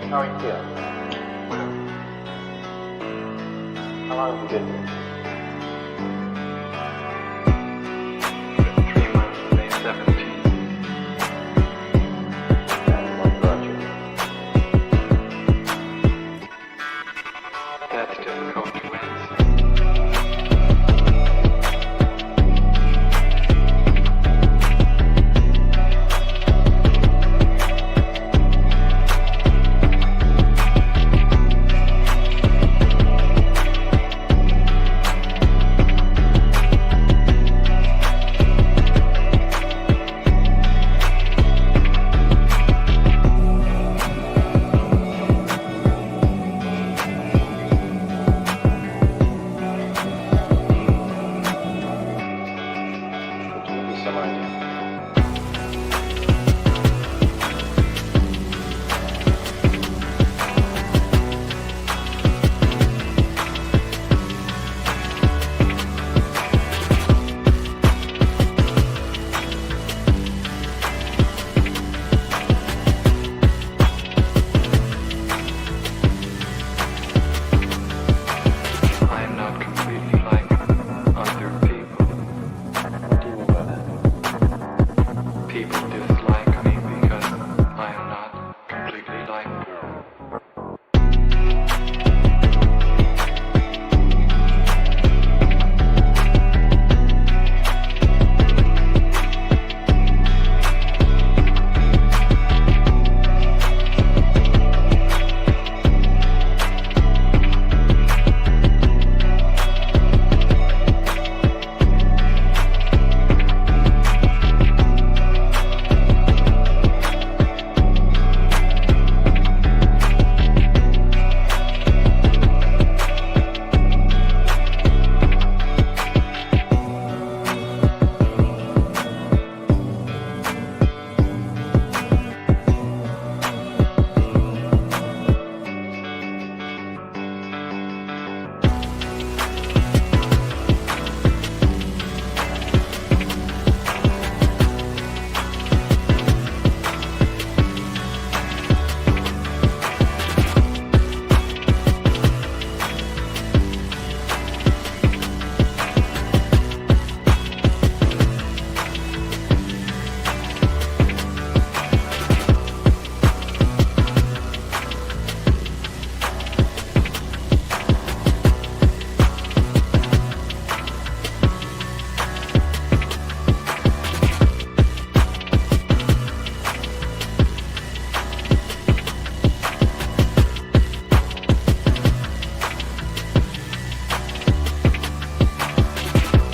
How are you feeling? How long have you been here? 3 months, May 17th. And what brought you? That's difficult to answer. Some idea. I am not completely like other people. What do you mean by that? People dislike me because I am not completely like them.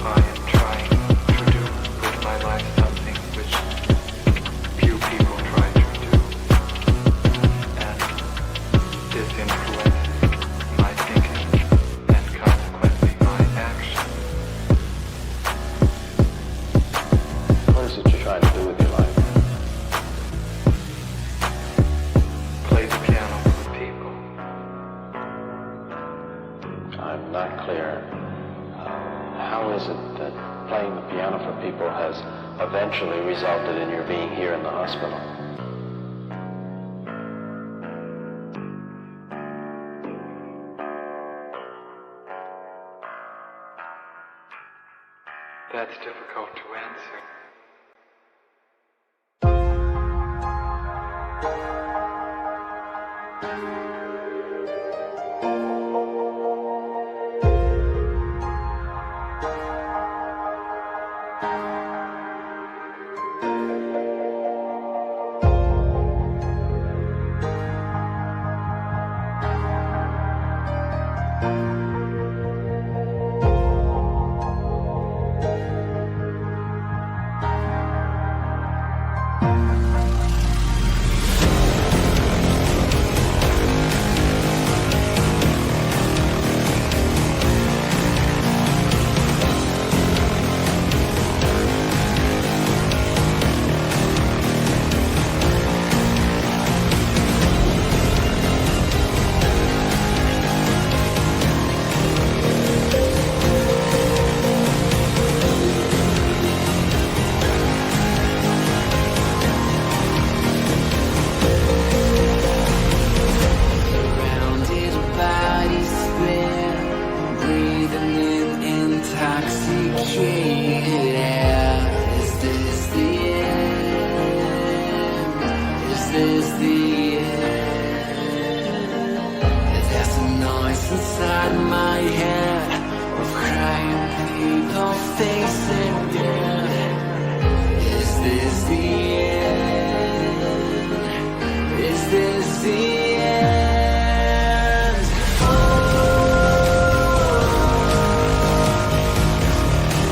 I am trying to do with my life something which few people try to do, and this influences my thinking and consequently my action. What is it you're trying to do with your life? Play the piano for people. I'm not clear. How is it that playing the piano for people has eventually resulted in your being here in the hospital? That's difficult to answer. Inside my head of crying people facing death. Is this the end? Is this the end? Oh,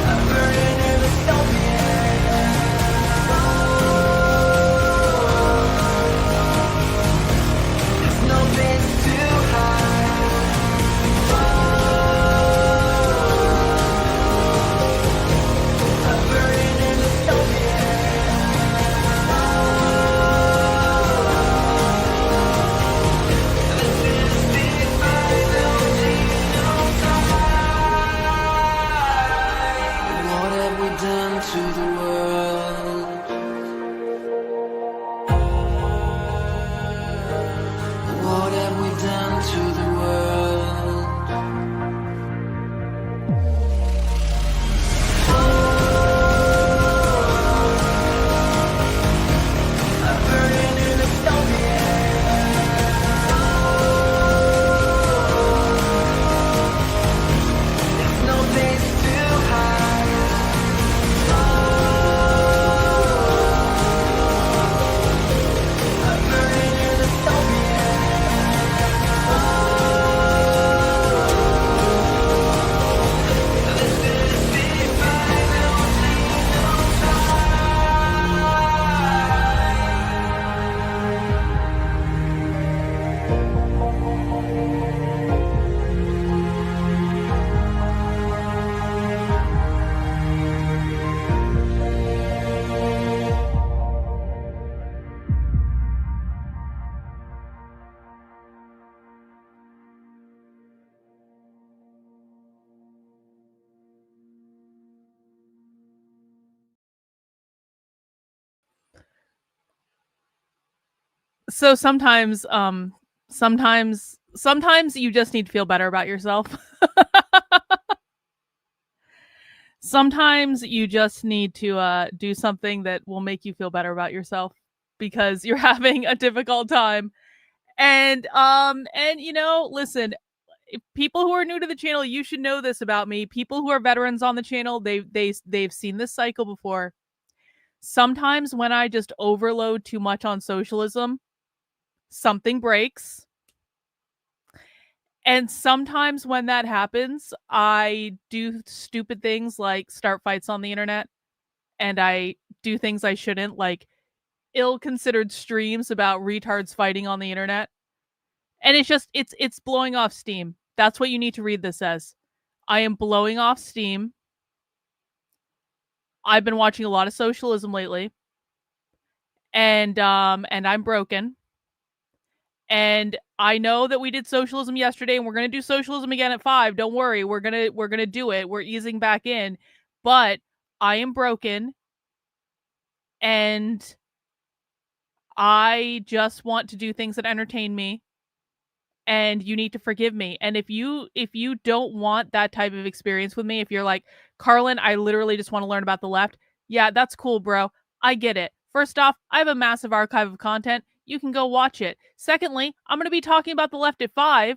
I'm burning in the stone. There's no place to hide. To the world, what have we done to the world? I'm burning in the stone. There's no place to hide. So sometimes you just need to feel better about yourself. Sometimes you just need to do something that will make you feel better about yourself because you're having a difficult time. And you know, listen, people who are new to the channel, you should know this about me. People who are veterans on the channel, they've seen this cycle before. Sometimes when I just overload too much on socialism, something breaks. And sometimes when that happens, I do stupid things like start fights on the internet, and I do things I shouldn't, like ill-considered streams about retards fighting on the internet. And it's blowing off steam. That's what you need to read this as. I am blowing off steam. I've been watching a lot of socialism lately. And I'm broken. And I know that we did socialism yesterday and we're going to do socialism again at 5. Don't worry. We're going to do it. We're easing back in. But I am broken. And I just want to do things that entertain me. And you need to forgive me. And if you don't want that type of experience with me, if you're like, Karlyn, I literally just want to learn about the left. Yeah, that's cool, bro. I get it. First off, I have a massive archive of content. You can go watch it. Secondly, I'm going to be talking about the left at 5.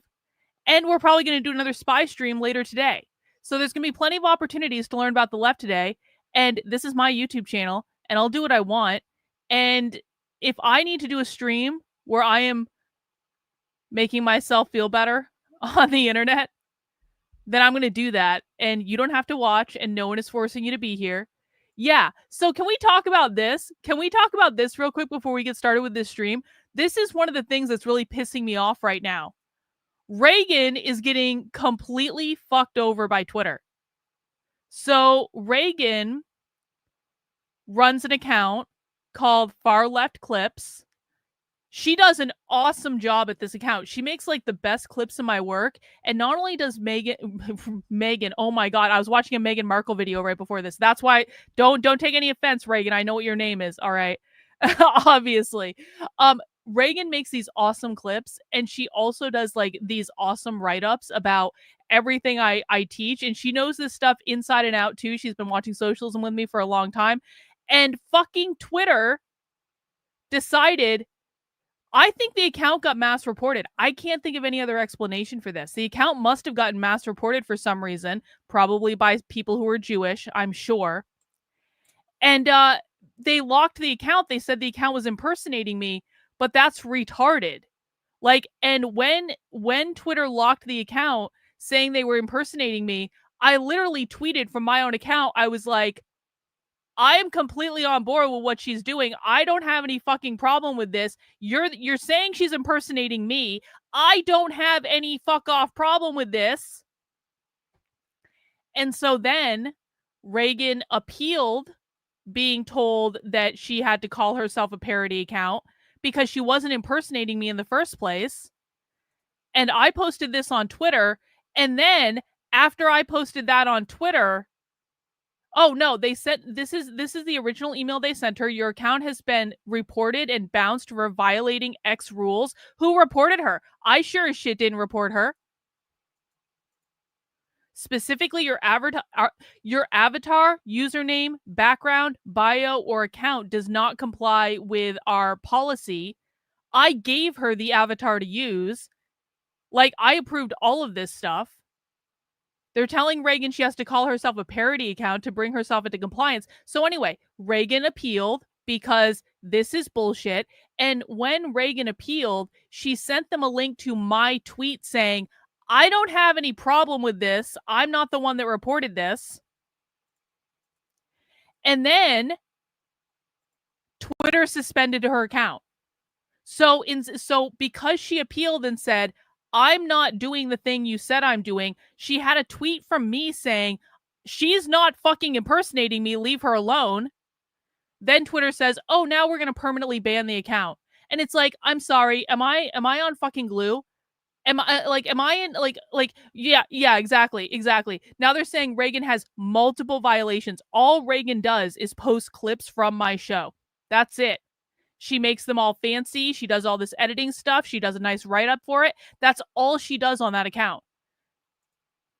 And we're probably going to do another spy stream later today. So there's going to be plenty of opportunities to learn about the left today. And this is my YouTube channel. And I'll do what I want. And if I need to do a stream where I am making myself feel better on the internet, then I'm going to do that. And you don't have to watch, and no one is forcing you to be here. Yeah. So can we talk about this? Can we talk about this real quick before we get started with this stream? This is one of the things that's really pissing me off right now. Reagan is getting completely fucked over by Twitter. So Reagan runs an account called Far Left Clips. She does an awesome job at this account. She makes like the best clips of my work. And not only does Megan, oh my God, I was watching a Meghan Markle video right before this. That's why don't take any offense, Reagan. I know what your name is. All right. Obviously. Reagan makes these awesome clips, and she also does like these awesome write-ups about everything I teach, and she knows this stuff inside and out too. She's been watching socialism with me for a long time. And fucking Twitter decided, I think the account got mass reported. I can't think of any other explanation for this. The account must have gotten mass reported for some reason, probably by people who are Jewish, I'm sure. And they locked the account. They said the account was impersonating me, but that's retarded. Like, and when Twitter locked the account saying they were impersonating me, I literally tweeted from my own account. I was like, I am completely on board with what she's doing. I don't have any fucking problem with this. You're saying she's impersonating me. I don't have any fuck off problem with this. And so then Reagan appealed, being told that she had to call herself a parody account because she wasn't impersonating me in the first place. And I posted this on Twitter. And then after I posted that on Twitter, oh no, they said this is the original email they sent her. Your account has been reported and bounced for violating X rules. Who reported her? I sure as shit didn't report her. Specifically, your avatar, username, background, bio, or account does not comply with our policy. I gave her the avatar to use. Like, I approved all of this stuff. They're telling Reagan she has to call herself a parody account to bring herself into compliance. So anyway, Reagan appealed because this is bullshit. And when Reagan appealed, she sent them a link to my tweet saying, I don't have any problem with this. I'm not the one that reported this. And then Twitter suspended her account. So because she appealed and said, I'm not doing the thing you said I'm doing, she had a tweet from me saying, she's not fucking impersonating me, leave her alone. Then Twitter says, oh, now we're going to permanently ban the account. And it's like, I'm sorry, am I on fucking glue? Yeah, exactly. Now they're saying Reagan has multiple violations. All Reagan does is post clips from my show. That's it. She makes them all fancy. She does all this editing stuff. She does a nice write-up for it. That's all she does on that account.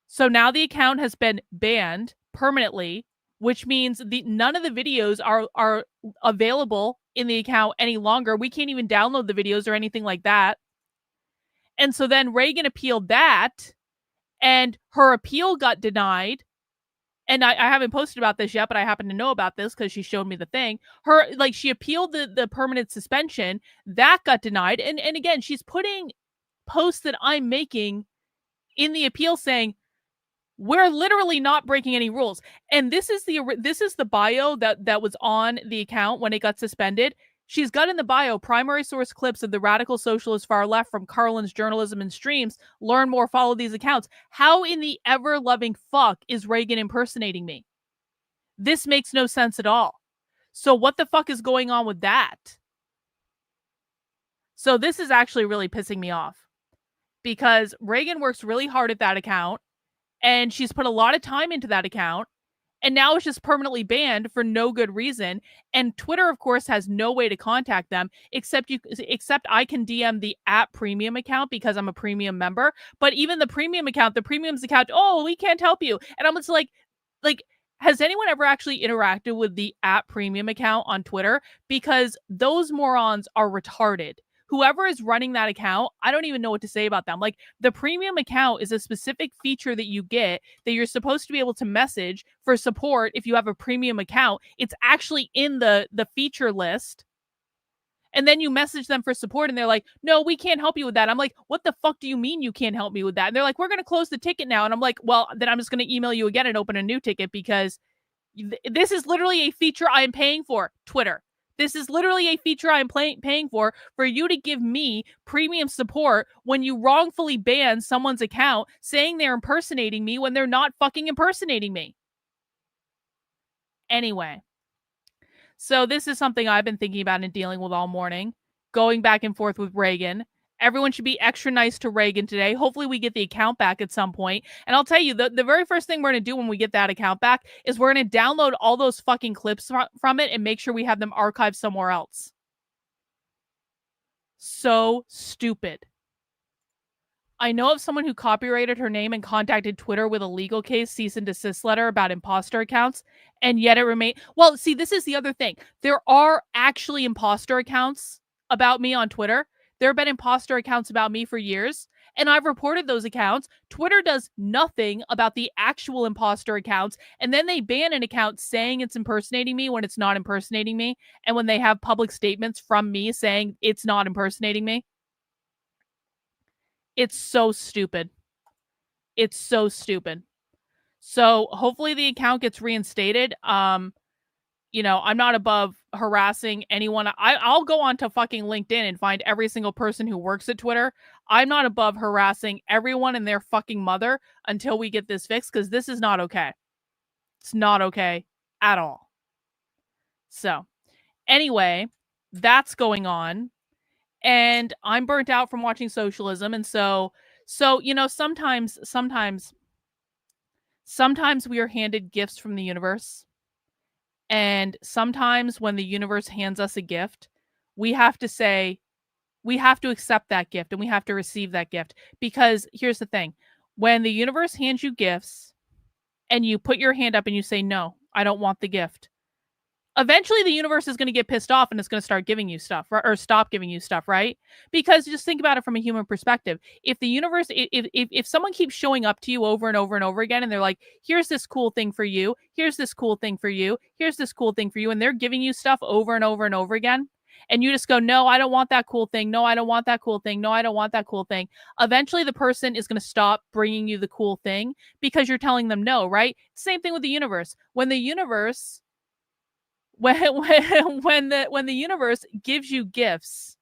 So now the account has been banned permanently, which means none of the videos are available in the account any longer. We can't even download the videos or anything like that. And so then Reagan appealed that, and her appeal got denied. And I haven't posted about this yet, but I happen to know about this because she showed me the thing. She appealed the permanent suspension. That got denied. And again, she's putting posts that I'm making in the appeal saying, we're literally not breaking any rules. And this is the bio that was on the account when it got suspended. She's got in the bio primary source clips of the radical socialist far left from Karlyn's journalism and streams. Learn more, follow these accounts. How in the ever-loving fuck is Reagan impersonating me? This makes no sense at all. So what the fuck is going on with that? So this is actually really pissing me off because Reagan works really hard at that account and she's put a lot of time into that account. And now it's just permanently banned for no good reason. And Twitter, of course, has no way to contact them except I can DM the @premium account because I'm a premium member. But even the premium account, oh, we can't help you. And I'm just like, has anyone ever actually interacted with the @premium account on Twitter? Because those morons are retarded. Whoever is running that account, I don't even know what to say about them. Like, the premium account is a specific feature that you get that you're supposed to be able to message for support if you have a premium account. It's actually in the feature list. And then you message them for support and they're like, no, we can't help you with that. I'm like, what the fuck do you mean you can't help me with that? And they're like, we're going to close the ticket now. And I'm like, well, then I'm just going to email you again and open a new ticket because this is literally a feature I am paying for, Twitter. This is literally a feature I'm paying for you to give me premium support when you wrongfully ban someone's account saying they're impersonating me when they're not fucking impersonating me. Anyway, so this is something I've been thinking about and dealing with all morning, going back and forth with Reagan. Everyone should be extra nice to Reagan today. Hopefully we get the account back at some point. And I'll tell you, the very first thing we're going to do when we get that account back is we're going to download all those fucking clips from it and make sure we have them archived somewhere else. So stupid. I know of someone who copyrighted her name and contacted Twitter with a legal case, cease and desist letter about imposter accounts, and yet it remained. Well, see, this is the other thing. There are actually imposter accounts about me on Twitter. There have been imposter accounts about me for years, and I've reported those accounts. Twitter does nothing about the actual imposter accounts, and then they ban an account saying it's impersonating me when it's not impersonating me, and when they have public statements from me saying it's not impersonating me. It's so stupid. It's so stupid. So hopefully the account gets reinstated. You know, I'm not above harassing anyone. I'll go on to fucking LinkedIn and find every single person who works at Twitter. I'm not above harassing everyone and their fucking mother until we get this fixed, because this is not okay. It's not okay at all. So anyway, that's going on. And I'm burnt out from watching Socialism. And so, you know, sometimes we are handed gifts from the universe. And sometimes when the universe hands us a gift, we have to say, we have to accept that gift and we have to receive that gift. Because here's the thing. When the universe hands you gifts and you put your hand up and you say, no, I don't want the gift, eventually the universe is going to get pissed off and it's going to start giving you stuff, or stop giving you stuff, right? Because just think about it from a human perspective. If the universe, if someone keeps showing up to you over and over and over again, and they're like, here's this cool thing for you, here's this cool thing for you, here's this cool thing for you, and they're giving you stuff over and over and over again, and you just go, no, I don't want that cool thing, no, I don't want that cool thing, no, I don't want that cool thing, eventually the person is going to stop bringing you the cool thing because you're telling them no, right? Same thing with the universe. When the universe when the universe gives you gifts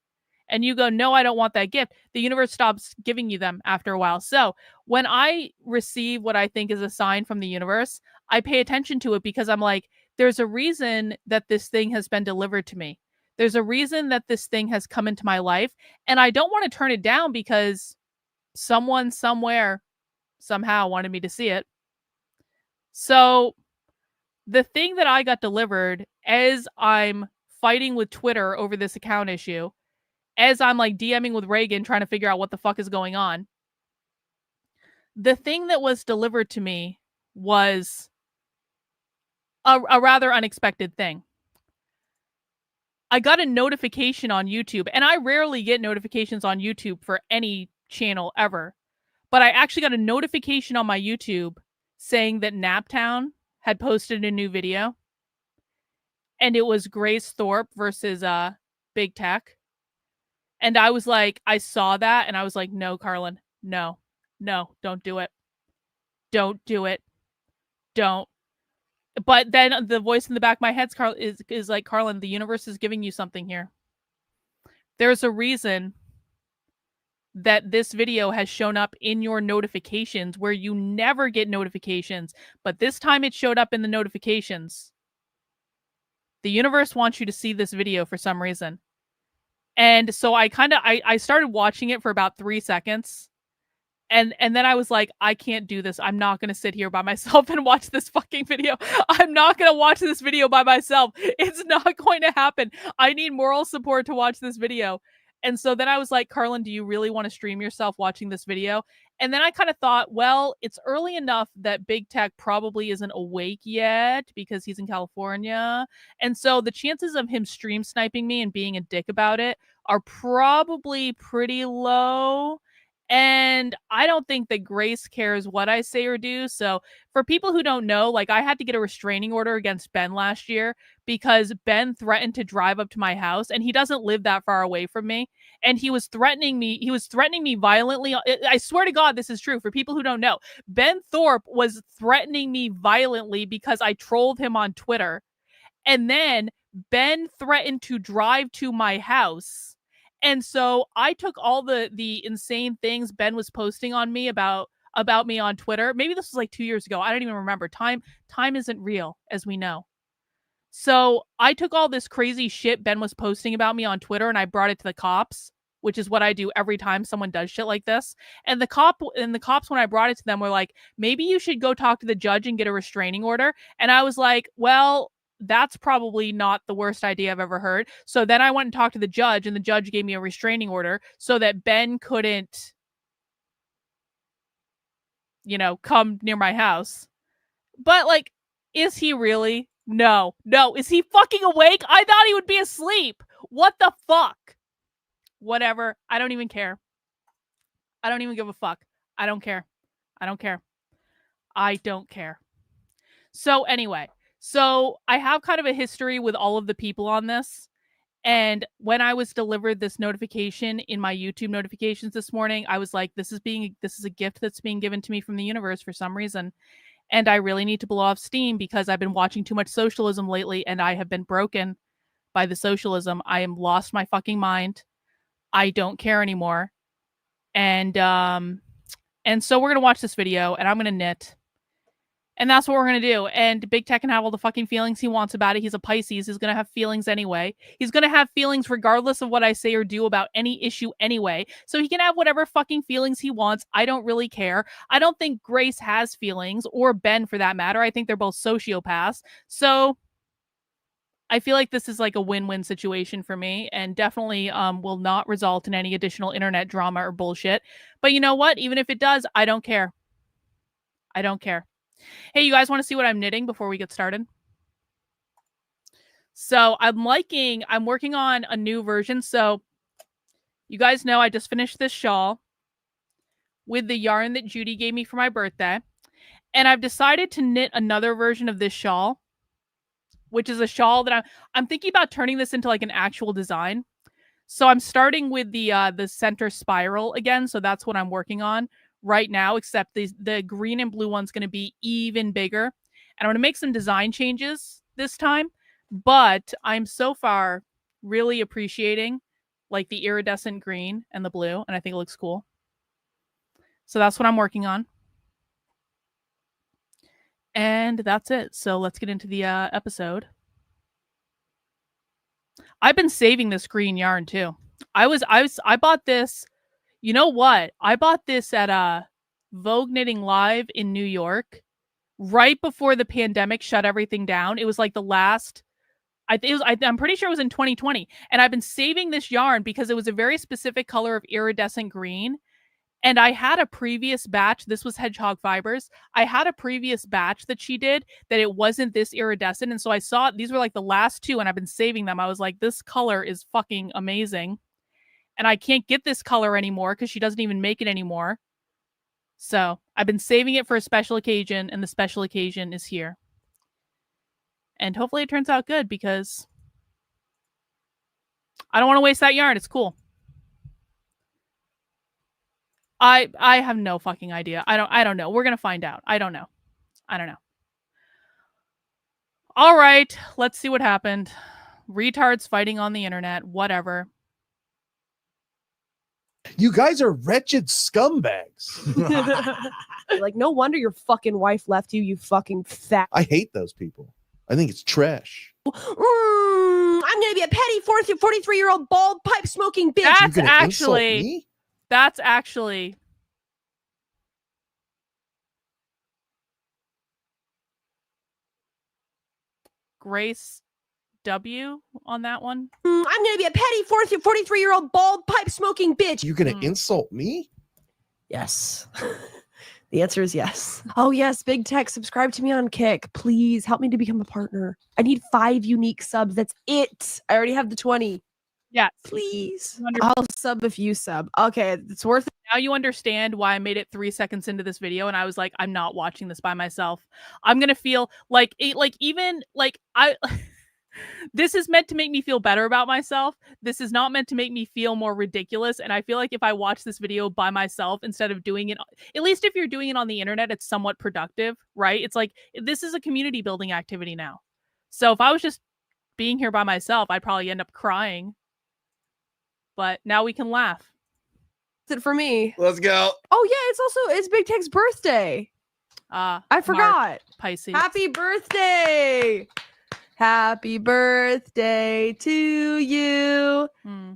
and you go, no, I don't want that gift, the universe stops giving you them after a while. So when I receive what I think is a sign from the universe, I pay attention to it, because I'm like, there's a reason that this thing has been delivered to me. There's a reason that this thing has come into my life, and I don't want to turn it down because someone somewhere somehow wanted me to see it. So the thing that I got delivered, as I'm fighting with Twitter over this account issue, as I'm like DMing with Reagan trying to figure out what the fuck is going on, the thing that was delivered to me was a rather unexpected thing. I got a notification on YouTube, and I rarely get notifications on YouTube for any channel ever, but I actually got a notification on my YouTube saying that Naptown had posted a new video, and it was Grace Thorp versus Big Tech. And I was like, I saw that and I was like, no, Karlyn, no, don't do it. Don't do it. Don't. But then the voice in the back of my head is like, Karlyn, the universe is giving you something here. There's a reason that this video has shown up in your notifications where you never get notifications, but this time it showed up in the notifications. The universe wants you to see this video for some reason. And so I started watching it for about 3 seconds. And then I was like, I can't do this. I'm not going to sit here by myself and watch this fucking video. I'm not going to watch this video by myself. It's not going to happen. I need moral support to watch this video. And so then I was like, Karlyn, do you really want to stream yourself watching this video? And then I kind of thought, well, it's early enough that Big Tech probably isn't awake yet because he's in California. And so the chances of him stream sniping me and being a dick about it are probably pretty low. And I don't think that Grace cares what I say or do. So for people who don't know, like, I had to get a restraining order against Ben last year because Ben threatened to drive up to my house, and he doesn't live that far away from me. And he was threatening me. He was threatening me violently. I swear to God, this is true. For people who don't know, Ben Thorp was threatening me violently because I trolled him on Twitter. And then Ben threatened to drive to my house. And so I took all the insane things Ben was posting on me about me on Twitter. Maybe this was like 2 years ago. I don't even remember. Time isn't real, as we know. So I took all this crazy shit Ben was posting about me on Twitter and I brought it to the cops, which is what I do every time someone does shit like this. And the cops, when I brought it to them, were like, maybe you should go talk to the judge and get a restraining order. And I was like, well, that's probably not the worst idea I've ever heard. So then I went and talked to the judge, and the judge gave me a restraining order so that Ben couldn't come near my house. But, like, is he really? No. Is he fucking awake? I thought he would be asleep. What the fuck? Whatever. I don't even care. I don't even give a fuck. I don't care. I don't care. So anyway, I have kind of a history with all of the people on this. And when I was delivered this notification in my YouTube notifications this morning, I was like, this is a gift that's being given to me from the universe for some reason. And I really need to blow off steam because I've been watching too much socialism lately and I have been broken by the socialism. I am lost my fucking mind. I don't care anymore. And so we're going to watch this video and I'm going to knit. And that's what we're going to do. And Big Tech can have all the fucking feelings he wants about it. He's a Pisces. He's going to have feelings anyway. He's going to have feelings regardless of what I say or do about any issue anyway. So he can have whatever fucking feelings he wants. I don't really care. I don't think Grace has feelings, or Ben for that matter. I think they're both sociopaths. So I feel like this is like a win-win situation for me, and definitely will not result in any additional internet drama or bullshit. But you know what? Even if it does, I don't care. I don't care. Hey, you guys want to see what I'm knitting before we get started? So I'm working on a new version. So you guys know I just finished this shawl with the yarn that Judy gave me for my birthday. And I've decided to knit another version of this shawl, which is a shawl that I'm thinking about turning this into like an actual design. So I'm starting with the center spiral again. So that's what I'm working on right now, except the green and blue one's going to be even bigger. And I'm going to make some design changes this time. But I'm so far really appreciating like the iridescent green and the blue. And I think it looks cool. So that's what I'm working on. And that's it. So let's get into the episode. I've been saving this green yarn too. I bought this. You know what? I bought this at Vogue Knitting Live in New York right before the pandemic shut everything down. It was like the last. I'm pretty sure it was in 2020. And I've been saving this yarn because it was a very specific color of iridescent green. And I had a previous batch. This was Hedgehog Fibers. I had a previous batch that she did that it wasn't this iridescent. And so I saw these were like the last two and I've been saving them. I was like, this color is fucking amazing. And I can't get this color anymore because she doesn't even make it anymore. So I've been saving it for a special occasion, and the special occasion is here. And hopefully it turns out good because I don't want to waste that yarn. It's cool. I have no fucking idea. I don't know. We're going to find out. I don't know. All right. Let's see what happened. Retards fighting on the internet. Whatever. You guys are wretched scumbags. Like, no wonder your fucking wife left you, you fucking fat. I hate those people. I think it's trash. I'm gonna be a petty 43-year-old bald pipe smoking bitch. That's actually Grace W on that one. I'm gonna be a petty 43-year-old bald pipe smoking bitch. You're gonna insult me? Yes. The answer is yes. Oh yes, Big Tech, subscribe to me on Kick. Please help me to become a partner. I need 5 unique subs. That's it. I already have the 20. Yeah. Please. I'll sub if you sub. Okay, it's worth it. Now you understand why I made it 3 seconds into this video and I was like, I'm not watching this by myself. I'm gonna feel like this is meant to make me feel better about myself. This is not meant to make me feel more ridiculous. And I feel like if I watch this video by myself instead of doing it, at least if you're doing it on the internet, it's somewhat productive, right? It's like, this is a community building activity now. So if I was just being here by myself, I'd probably end up crying. But now we can laugh. That's it for me. Let's go. Oh yeah, it's Big Tech's birthday. I forgot. Pisces. Happy birthday. Happy birthday to you.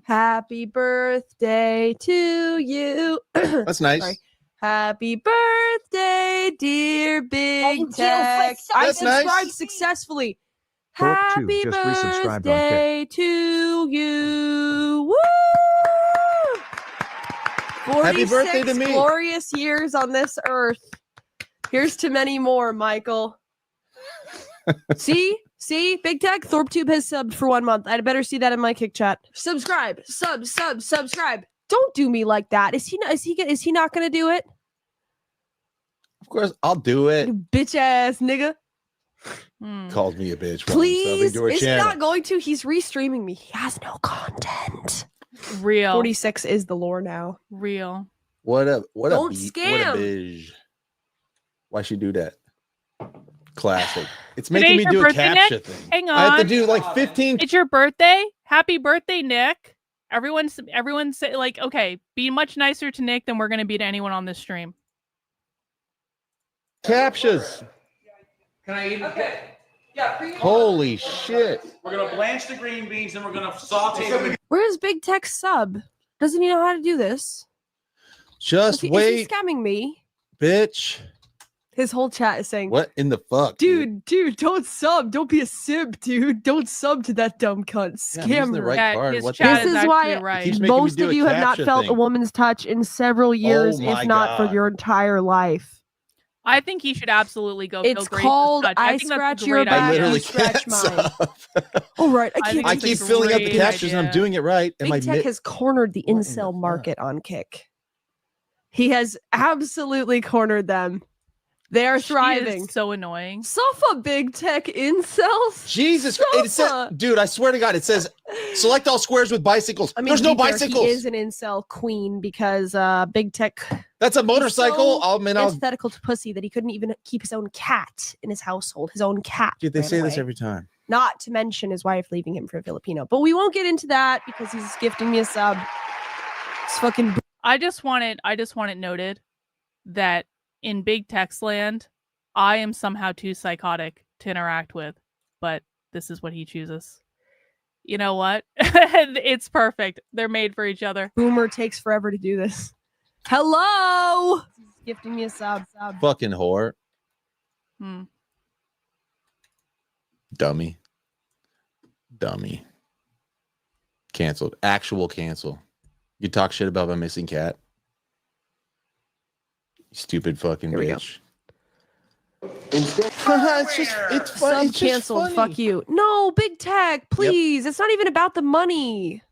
Happy birthday to you. That's nice. Sorry. Happy birthday, dear Big Tech. I subscribed successfully. Thorp Happy just resubscribed on birthday Kick. to you. Woo! Happy birthday to me. Glorious years on this earth. Here's to many more, Michael. See, Big Tech ThorpTube has subbed for 1 month. I'd better see that in my kick chat. Subscribe, subscribe. Don't do me like that. Is he not gonna do it? Of course, I'll do it. You bitch ass nigga. Called me a bitch. Please, To is he not going to? He's restreaming me. He has no content. Real. 46 is the lore now. Real. What a Don't scam. scam. What a bitch. Why she do that? Classic. It's Today's making me your do a birthday, captcha Nick? thing. Hang I have to on. do like 15. It's your birthday. Happy birthday, Nick. Everyone say like, okay, be much nicer to Nick than we're gonna be to anyone on this stream. Captchas. Can I eat it? Okay. Yeah. Holy shit. We're gonna blanch the green beans and we're gonna saute them. Where's Big Tech sub? Doesn't he know how to do this? Just Is wait, he scamming me? bitch. His whole chat is saying, What in the fuck? Dude, don't sub. Don't be a simp, dude. Don't sub to that dumb cunt. Yeah, I'm using the Scammer. right Yeah, card. his What chat This is is why actually right. Keeps making me most do of a you have not captcha felt a thing. woman's touch in several years, my if not for God. your entire life. I think he should absolutely go. It's feel Grace's called touch. I think that's a scratch your great back, I idea. literally you scratch can't mine. sub. All right, I I can't. think I it's a keep filling up the great captures and I'm idea. doing it right. And my Big Tech has cornered the What in the incel fuck? market on Kick. He has absolutely cornered them. They are She thriving. is so annoying. Suffer, Big Tech incels. Jesus Christ. It says, Suffer. dude, I swear to God, it says select all squares with bicycles. I mean, There's to no be fair, bicycles. He is an incel queen because Big Tech That's a motorcycle. so I'll antithetical to pussy that he couldn't even keep his own cat in his household. His own cat. dude, they ran say this away. every time. Not to mention his wife leaving him for a Filipino. But we won't get into that because he's gifting me a sub. It's fucking. I just want it noted that in Big Text land, I am somehow too psychotic to interact with, but this is what he chooses. You know what? It's perfect. They're made for each other. Boomer takes forever to do this. Hello. He's gifting me a sub. Fucking whore. Hmm. Dummy. Canceled. Actual cancel. You talk shit about my missing cat. You stupid fucking Here we go. bitch. it's fun. Sub canceled. Fuck you. No, Big Tech, please. It's not even about the money.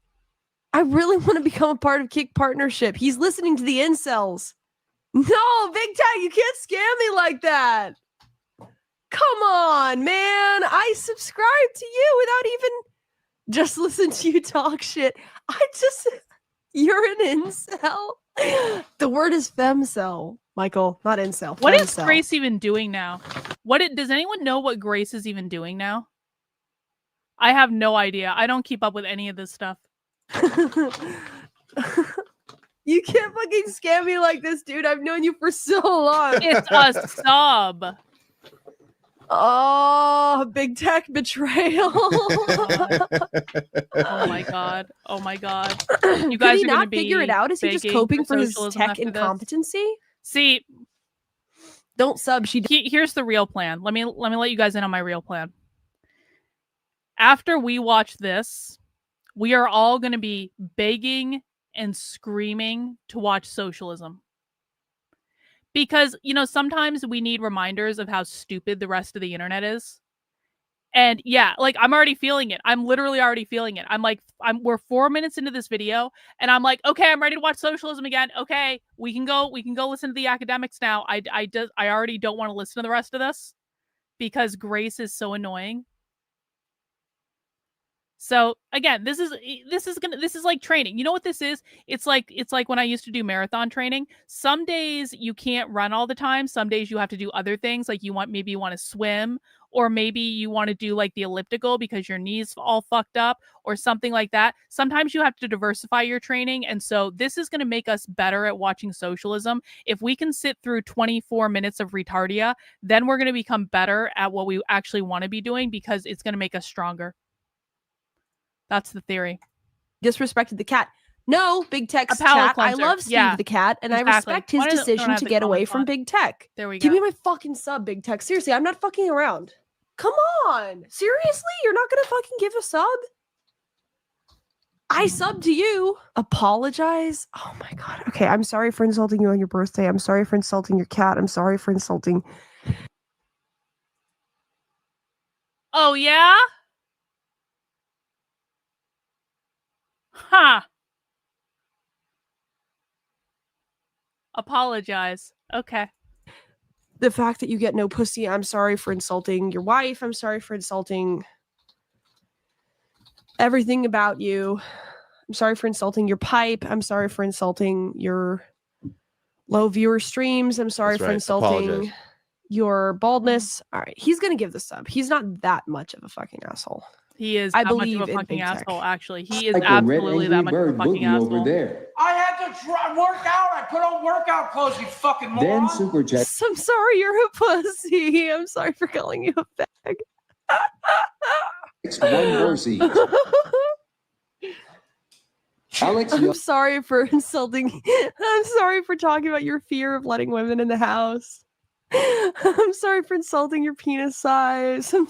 I really want to become a part of Kick Partnership. He's listening to the incels. No, Big Tech, you can't scam me like that. Come on, man. I subscribe to you without even just listen to you talk shit. You're an incel. The word is femcel, Michael, not incel. What is femcel. Grace even doing now? Does anyone know what Grace is even doing now? I have no idea. I don't keep up with any of this stuff. You can't fucking scam me like this, dude. I've known you for so long. It's a sub. Oh, Big Tech betrayal. Oh my god. Oh my god. You Could guys he are gonna not be figure it out? Is he just begging coping for his socialism tech after this? incompetency? See, Don't sub. here's the real plan. Let me let you guys in on my real plan. After we watch this, we are all going to be begging and screaming to watch Socialism. Because, sometimes we need reminders of how stupid the rest of the internet is. And yeah, like I'm already feeling it. I'm literally already feeling it. We're 4 minutes into this video and I'm like, okay, I'm ready to watch Socialism again. Okay, we can go listen to the academics now. I already don't want to listen to the rest of this because Grace is so annoying. So again, this is like training. You know what this is? It's like when I used to do marathon training. Some days you can't run all the time. Some days you have to do other things. Like maybe you want to swim, or maybe you want to do like the elliptical because your knees all fucked up or something like that. Sometimes you have to diversify your training. And so this is going to make us better at watching Socialism. If we can sit through 24 minutes of retardia, then we're going to become better at what we actually want to be doing because it's going to make us stronger. That's the theory. Disrespected the cat. No, Big Tech's A palate chat. I cleanser. love Steve Yeah, the cat, and I exactly. respect his Why don't decision have to the get away comments from on? Big Tech. There we go. Give me my fucking sub, Big Tech. Seriously, I'm not fucking around. Come on. Seriously? You're not going to fucking give a sub? I subbed to you. Apologize? Oh my God. Okay, I'm sorry for insulting you on your birthday. I'm sorry for insulting your cat. I'm sorry for insulting. Oh, yeah? Huh. Apologize. Okay. The fact that you get no pussy. I'm sorry for insulting your wife. I'm sorry for insulting everything about you. I'm sorry for insulting your pipe. I'm sorry for insulting your low viewer streams. I'm sorry That's for right. insulting Apologize. your baldness. All right. He's going to give the sub. He's not that much of a fucking asshole. He is I that much believe of a in fucking big tech. asshole, actually. He is Like a red absolutely angry that much of a bird fucking boogie asshole. over there. I had to work out. I put on workout clothes, you fucking moron. Then super chat. I'm sorry you're a pussy. I'm sorry for calling you a bag. One more seat. Alex, I'm sorry for insulting. I'm sorry for talking about your fear of letting women in the house. I'm sorry for insulting your penis size. All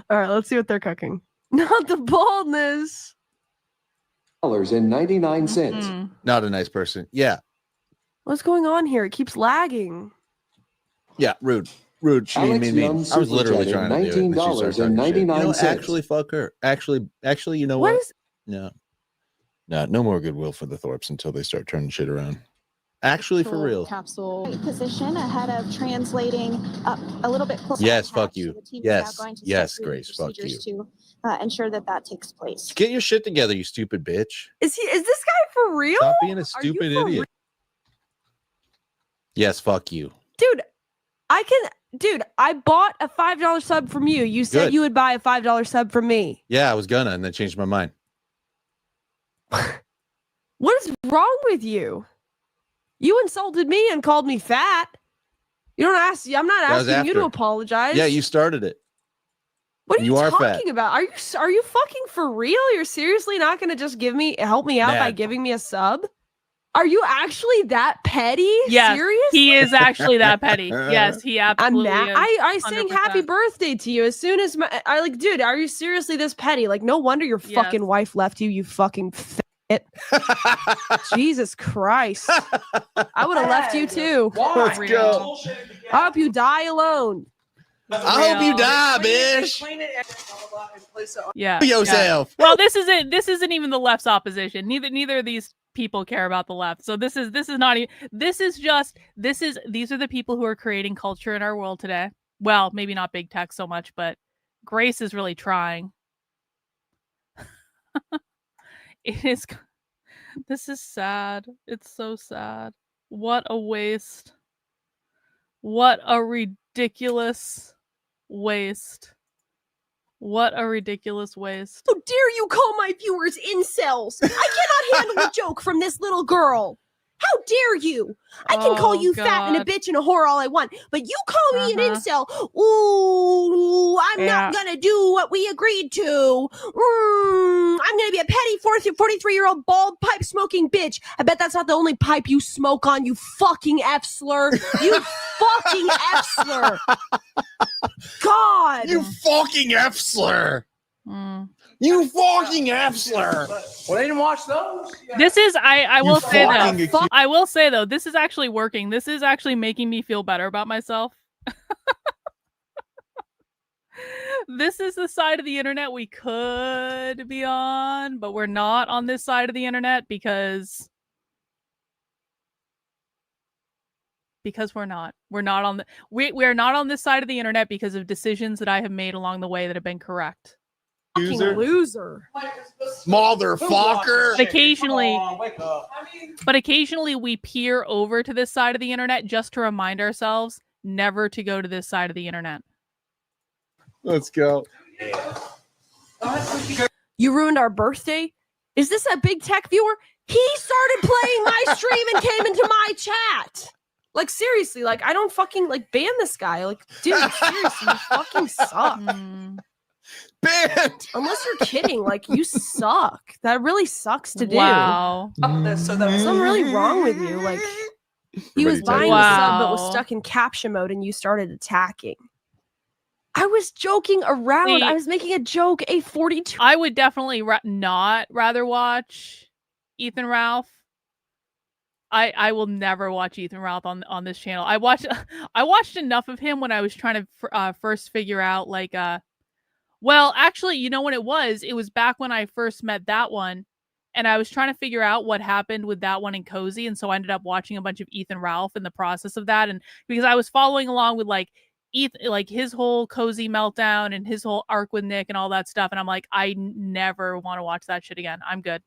right, let's see what they're cooking. Not the baldness. $99. Not a nice person. Yeah. What's going on here? It keeps lagging. Yeah. Rude. Rude. Alex Mean. Young I was literally super trying to do it. and she started talking shit. You know, $19.99. actually, fuck her. Actually, you know What what? is No. No more goodwill for the Thorps until they start turning shit around. Actually, for real. Capsule position ahead of translating up a little bit closer. Yes, to fuck hatch. you. So the team is now Yes, going to yes, step through the Grace, fuck procedures to ensure that that takes place. Get your shit together, you stupid bitch. Is this guy for real? Stop being a Are you stupid for idiot. Yes, fuck you. Dude, I bought a $5 sub from you. You said Good. you would buy a $5 sub from me. Yeah, I was gonna, and then changed my mind. What is wrong with you? You insulted me and called me fat. You don't ask. I'm not That was asking you to after. apologize. Yeah, you started it. What are you, you are talking fat. about? Are you fucking for real? You're seriously not going to just help me out by Mad. giving me a sub? Are you actually that petty? Yes, Seriously? he is actually that petty. Yes, he I'm absolutely mad. is. I sang 100%. happy birthday to you as soon as I like, dude, are you seriously this petty? Like, no wonder your Yes. fucking wife left you, you fucking fit. Jesus Christ. I would have left you too. Why? Let's go. Bullshit at the I hope you die alone. I hope you die, Clean it, bitch. clean it, and place it on. Yeah. Be yourself. Well, this isn't even the left's opposition. Neither of these people care about the left. So this is not even, these are the people who are creating culture in our world today. Well, maybe not big tech so much, but Grace is really trying. This is sad. It's so sad. What a waste. What a ridiculous waste. What a ridiculous waste. How dare you call my viewers incels? I cannot handle a joke from this little girl. How dare you? I can call Oh, you fat and a God. bitch and a whore all I want, but you call me an incel. Ooh, I'm not gonna do what we agreed to. I'm gonna be a petty 43-year-old bald pipe smoking bitch. I bet that's not the only pipe you smoke on, you fucking F slur. You fucking F slur. God. You fucking F slur. You fucking F slur. Well, they didn't watch those. Yeah. This is I will say fucking though. I will say though, this is actually working. This is actually making me feel better about myself. This is the side of the internet we could be on, but we're not on this side of the internet because we're not. We're not on we're not on this side of the internet because of decisions that I have made along the way that have been correct. User. Loser. Motherfucker. But occasionally, Come on, wake up. but occasionally we peer over to this side of the internet just to remind ourselves never to go to this side of the internet. Let's go. You ruined our birthday? Is this a big tech viewer? He started playing my stream and came into my chat. Like, seriously, like, I don't fucking, like, ban this guy. Like, dude, seriously, you fucking suck. Banned. Unless you're kidding, like, you suck. That really sucks to do. Wow. Something really wrong with you. Like, he was Everybody buying type the sub but was Wow. stuck in caption mode and you started attacking. I was joking around. See, I was making a joke. A 42. I would definitely not rather watch Ethan Ralph. I will never watch Ethan Ralph on this channel. I watched enough of him when I was trying to first figure out like well, actually, you know what it was? It was back when I first met that one, and I was trying to figure out what happened with that one in Cozy, and so I ended up watching a bunch of Ethan Ralph in the process of that, and because I was following along with like his whole Cozy meltdown and his whole arc with Nick and all that stuff, and I'm like, I never want to watch that shit again. I'm good.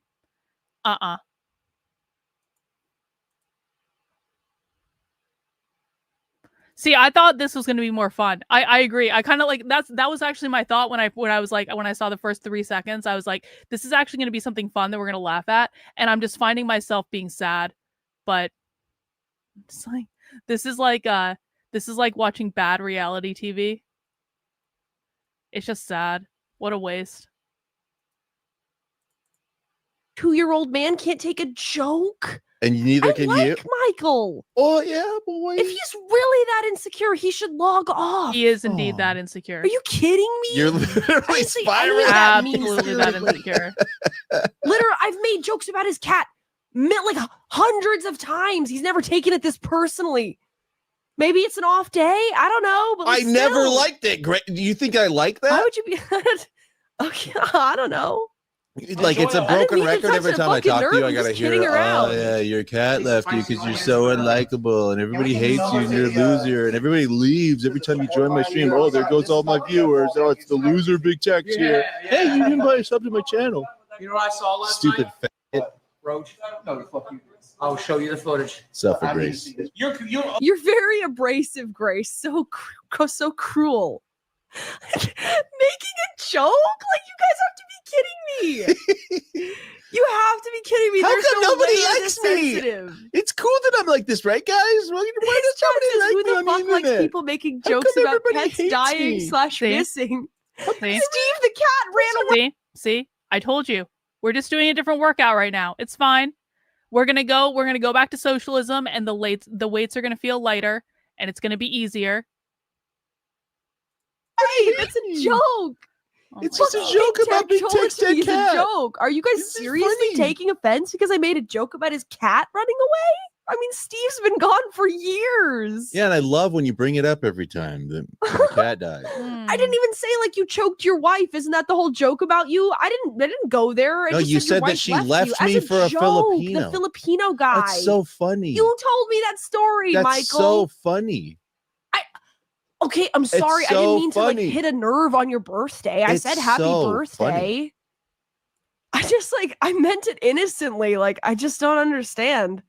See, I thought this was going to be more fun. I agree. I kind of like that was actually my thought when I saw the first 3 seconds. I was like, this is actually going to be something fun that we're going to laugh at, and I'm just finding myself being sad. But it's like this is like watching bad reality TV. It's just sad. What a waste. 2-year-old man can't take a joke. And neither can you. Michael. Oh yeah, boy. If he's really that insecure, he should log off. He is indeed that insecure. Are you kidding me? You're literally Honestly, spiraling. Absolutely that insecure. Literally, I've made jokes about his cat like hundreds of times. He's never taken it this personally. Maybe it's an off day. I don't know. But I never liked it. Great. Do you think I like that? Why would you be? Okay, I don't know. Like it's a broken record every time I talk to you. I gotta hear, oh yeah, your cat left you because you're so unlikable and everybody hates you and you're a loser and everybody leaves every time you join my stream. Oh, there goes all my viewers. Oh, it's the loser big text here. Hey, you didn't buy a sub to my channel. You know what I saw last Stupid night? fat. Roach. No, fuck you. I'll show you the footage. Self-embrace. You're very abrasive, Grace. So cruel. Making a joke? Like you guys have to be kidding me. You have to be kidding me. How There's come no nobody way likes this me? sensitive. It's cool that I'm like this, right, guys? Why does nobody like Who me the on fuck the likes internet? people making How jokes come about everybody pets hates dying me? / See? missing? See? Steve the cat ran away. See? I told you. We're just doing a different workout right now. It's fine. We're gonna go back to socialism, and the weights are gonna feel lighter, and it's gonna be easier. Hey, that's a joke. It's just a joke about Big Text Dead It's a Cat. joke. Are you guys This is seriously funny. taking offense because I made a joke about his cat running away? I mean, Steve's been gone for years. Yeah, and I love when you bring it up every time the cat died. I didn't even say like you choked your wife. Isn't that the whole joke about you? I didn't go there. I No, just you said your said that wife she you left as me a for a joke, Filipino. The Filipino guy. That's so funny. You told me that story, That's Michael. so funny. Okay, I'm sorry. I didn't so mean funny. to like hit a nerve on your birthday. I It's said happy so birthday. funny. I just like I meant it innocently. Like I just don't understand.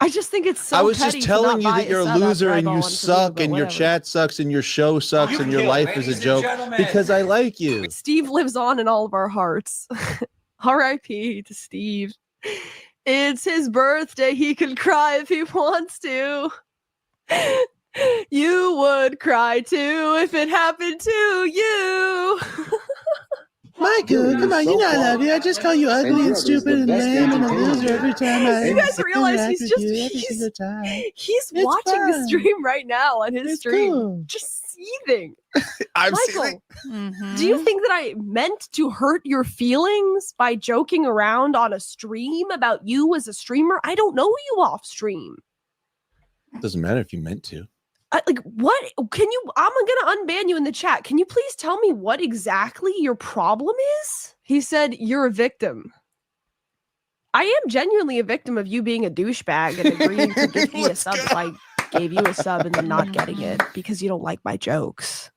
I just think it's so I was petty just to not telling you buy that you're a sub after loser I and go you on for me, suck but and your whatever. chat sucks and your show sucks You and your kill, life is ladies a and joke gentlemen. because I like you. Steve lives on in all of our hearts. R.I.P. to Steve. It's his birthday. He can cry if he wants to. You would cry too if it happened to you. Michael, come on, you know I love you. I just call you ugly and stupid and lame and a loser every time I You guys realize he's interact with just you every he's single time. He's It's watching the fun. stream right now on his It's stream, cool. just seething. I'm Michael, Mhm. do you think that I meant to hurt your feelings by joking around on a stream about you as a streamer? I don't know you off stream. Doesn't matter if you meant to. Like, what can you? I'm gonna unban you in the chat. Can you please tell me what exactly your problem is? He said you're a victim. I am genuinely a victim of you being a douchebag and agreeing to give me a Let's sub go. if I gave you a sub and then not getting it because you don't like my jokes.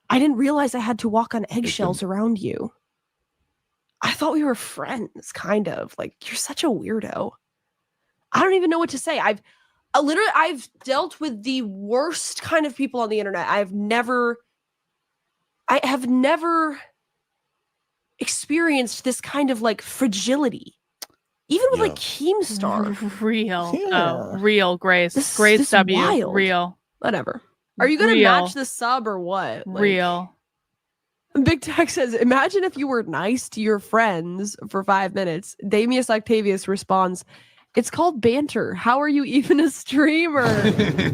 I didn't realize I had to walk on eggshells around you. I thought we were friends, kind of. Like, you're such a weirdo. I don't even know what to say. I've dealt with the worst kind of people on the internet. I have never experienced this kind of like fragility. Even with Yeah. like Keemstar. Real. Yeah. Oh, real, Grace. This Grace is W. wild. Real. Whatever. Are you gonna Real. match the sub or what? Like, Real. Big Tech says, imagine if you were nice to your friends for 5 minutes. Damius Octavius responds, it's called banter. How are you even a streamer?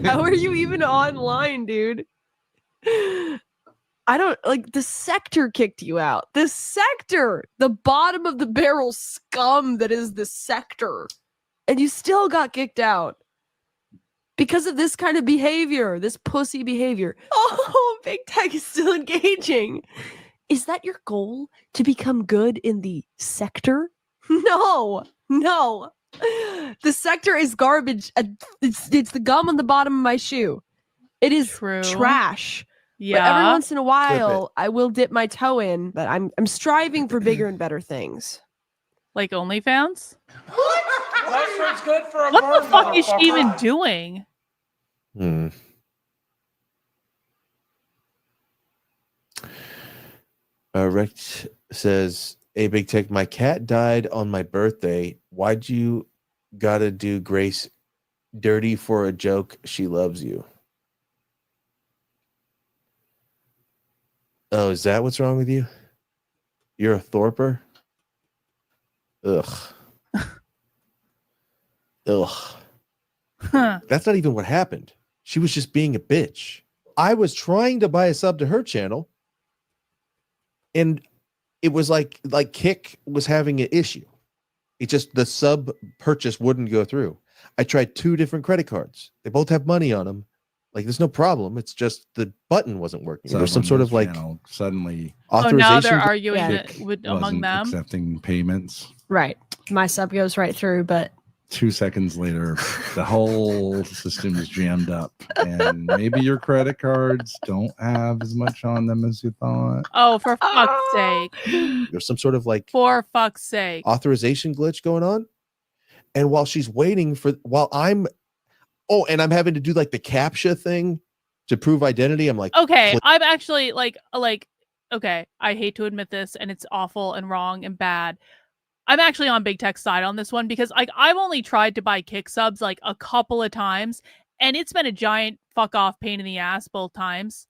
How are you even online, dude? I don't like the sector kicked you out. The sector, the bottom of the barrel scum that is the sector. And you still got kicked out because of this kind of behavior, this pussy behavior. Oh, Big Tech is still engaging. Is that your goal, to become good in the sector? No. The sector is garbage. It's the gum on the bottom of my shoe. It is trash. Yeah. But every once in a while, I will dip my toe in. But I'm striving for bigger and better things. Like OnlyFans? Western's good for a What the fuck is she even doing? Rex says, "Hey, Big Tech, my cat died on my birthday. Why'd you gotta do Grace dirty for a joke? She loves you." Oh, is that what's wrong with you? You're a Thorper? Ugh. Ugh. That's not even what happened. She was just being a bitch. I was trying to buy a sub to her channel, and it was like Kick was having an issue. It just, the sub purchase wouldn't go through. I tried 2 different credit cards. They both have money on them. Like, there's no problem. It's just the button wasn't working. There's some sort of like suddenly authorization. Oh, now they're arguing among them. Accepting payments. Right. My sub goes right through, but 2 seconds later, the whole system is jammed up, and maybe your credit cards don't have as much on them as you thought. Oh, for fuck's sake! There's some sort of like, for fuck's sake, authorization glitch going on. And while she's waiting for, and I'm having to do like the CAPTCHA thing to prove identity. I'm like, okay, I'm actually like, okay, I hate to admit this, and it's awful and wrong and bad. I'm actually on Big Tech's side on this one because like I've only tried to buy Kick subs like a couple of times, and it's been a giant fuck off pain in the ass both times.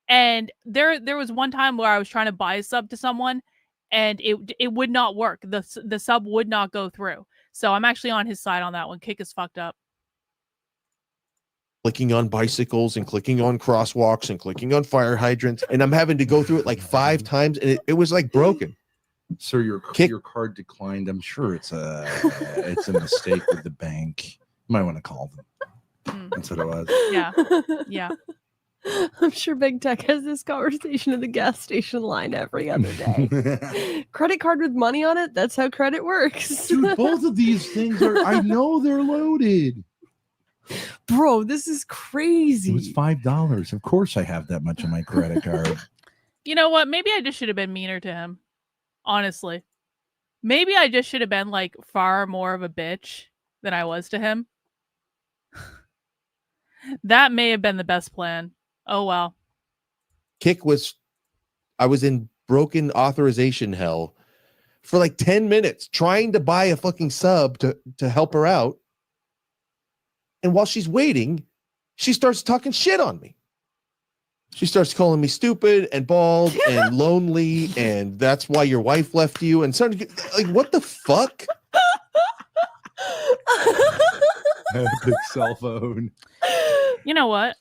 And there was one time where I was trying to buy a sub to someone, and it would not work. The sub would not go through. So I'm actually on his side on that one. Kick is fucked up. Clicking on bicycles and clicking on crosswalks and clicking on fire hydrants, and I'm having to go through it like 5 times, and it was like broken. Sir, your card declined. I'm sure it's a mistake with the bank. You might want to call them. That's what it was. Yeah. I'm sure Big Tech has this conversation at the gas station line every other day. Credit card with money on it? That's how credit works. Dude, both of these things I know they're loaded. Bro, this is crazy. It was $5. Of course I have that much on my credit card. You know what? Maybe I just should have been meaner to him. Honestly. Maybe I just should have been like far more of a bitch than I was to him. That may have been the best plan. Oh well. I was in broken authorization hell for like 10 minutes trying to buy a fucking sub to help her out. And while she's waiting, she starts talking shit on me. She starts calling me stupid and bald and lonely, and that's why your wife left you. And started like, what the fuck? Big cell phone. You know what?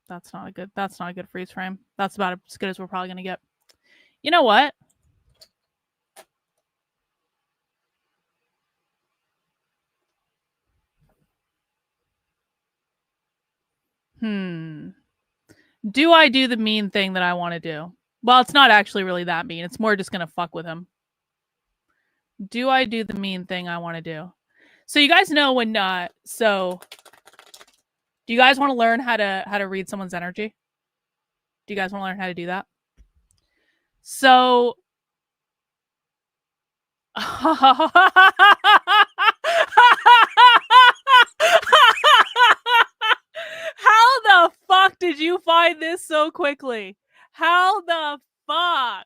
That's not a good freeze frame. That's about as good as we're probably gonna get. You know what? Do I do the mean thing that I want to do? Well, it's not actually really that mean. It's more just going to fuck with him. Do I do the mean thing I want to do? So you guys know when do you guys want to learn how to read someone's energy? Do you guys want to learn how to do that? So how the fuck did you find this so quickly? How the fuck?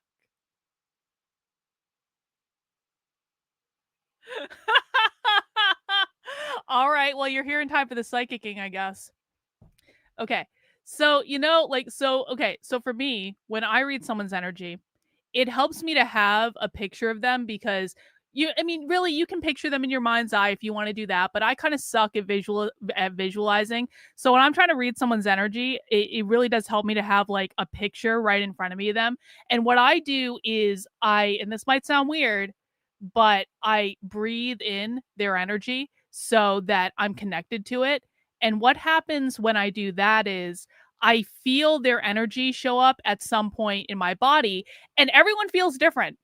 All right, well, you're here in time for the psychicking, I guess. Okay. So, so for me, when I read someone's energy, it helps me to have a picture of them because I mean, really, you can picture them in your mind's eye if you want to do that, but I kind of suck at visualizing. So when I'm trying to read someone's energy, it really does help me to have like a picture right in front of me of them. And what I do is and this might sound weird, but I breathe in their energy so that I'm connected to it. And what happens when I do that is I feel their energy show up at some point in my body, and everyone feels different.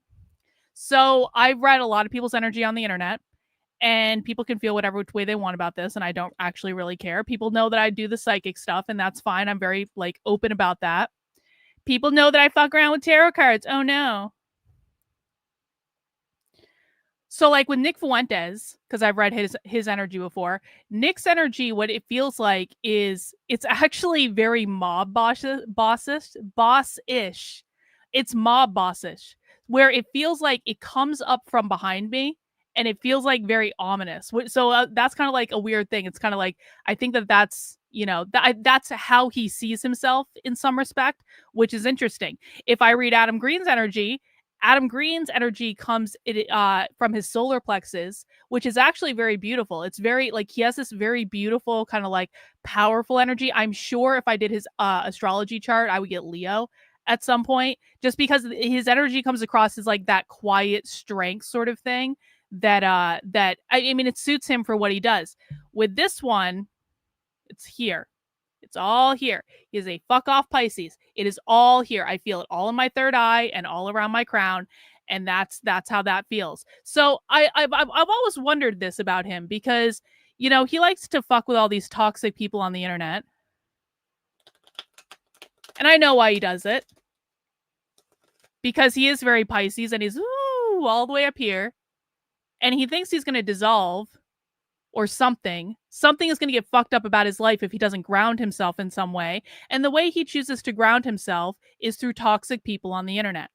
So I've read a lot of people's energy on the internet, and people can feel whatever way they want about this, and I don't actually really care. People know that I do the psychic stuff, and that's fine. I'm very like open about that. People know that I fuck around with tarot cards. Oh no. So like with Nick Fuentes, because I've read his energy before, Nick's energy, what it feels like is it's actually very mob bossish. It's mob bossish, where it feels like it comes up from behind me and it feels like very ominous. So that's kind of like a weird thing. It's kind of like, I think that's, that's how he sees himself in some respect, which is interesting. If I read Adam Green's energy comes from his solar plexus, which is actually very beautiful. It's very like he has this very beautiful kind of like powerful energy. I'm sure if I did his astrology chart, I would get Leo at some point, just because his energy comes across as like that quiet strength sort of thing that I mean, it suits him for what he does. With this one, it's here. It's all here. He is a fuck off Pisces. It is all here. I feel it all in my third eye and all around my crown, and that's how that feels. So I've always wondered this about him because he likes to fuck with all these toxic people on the internet, and I know why he does it, because he is very Pisces and he's all the way up here, and he thinks he's going to dissolve. Or something is going to get fucked up about his life if he doesn't ground himself in some way. And the way he chooses to ground himself is through toxic people on the internet.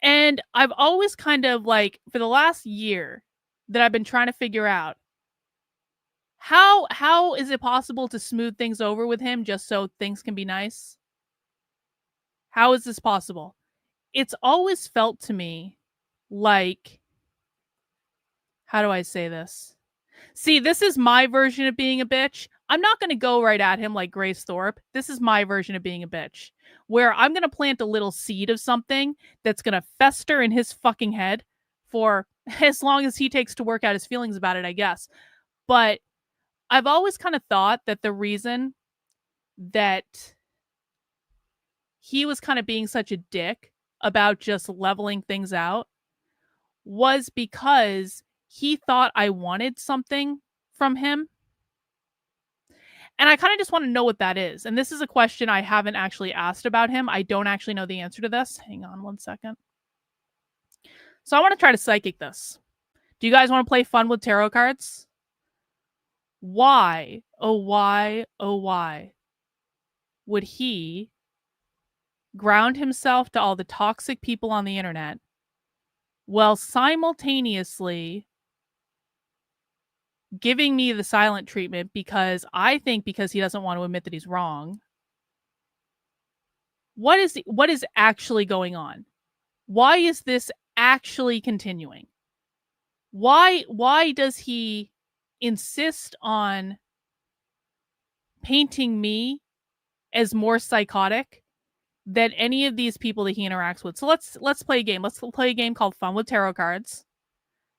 And I've always kind of like, for the last year that I've been trying to figure out, how is it possible to smooth things over with him just so things can be nice? How is this possible? It's always felt to me like, how do I say this? See, this is my version of being a bitch. I'm not going to go right at him like Grace Thorp. This is my version of being a bitch, where I'm going to plant a little seed of something that's going to fester in his fucking head for as long as he takes to work out his feelings about it, I guess. But I've always kind of thought that the reason that he was kind of being such a dick about just leveling things out was because he thought I wanted something from him. And I kind of just want to know what that is. And this is a question I haven't actually asked about him. I don't actually know the answer to this. Hang on one second. So I want to try to psychic this. Do you guys want to play fun with tarot cards? Why, oh why would he ground himself to all the toxic people on the internet while simultaneously giving me the silent treatment because he doesn't want to admit that he's wrong? What is actually going on? Why is this actually continuing? Why does he insist on painting me as more psychotic than any of these people that he interacts with? So let's play a game. Let's play a game called Fun with Tarot Cards.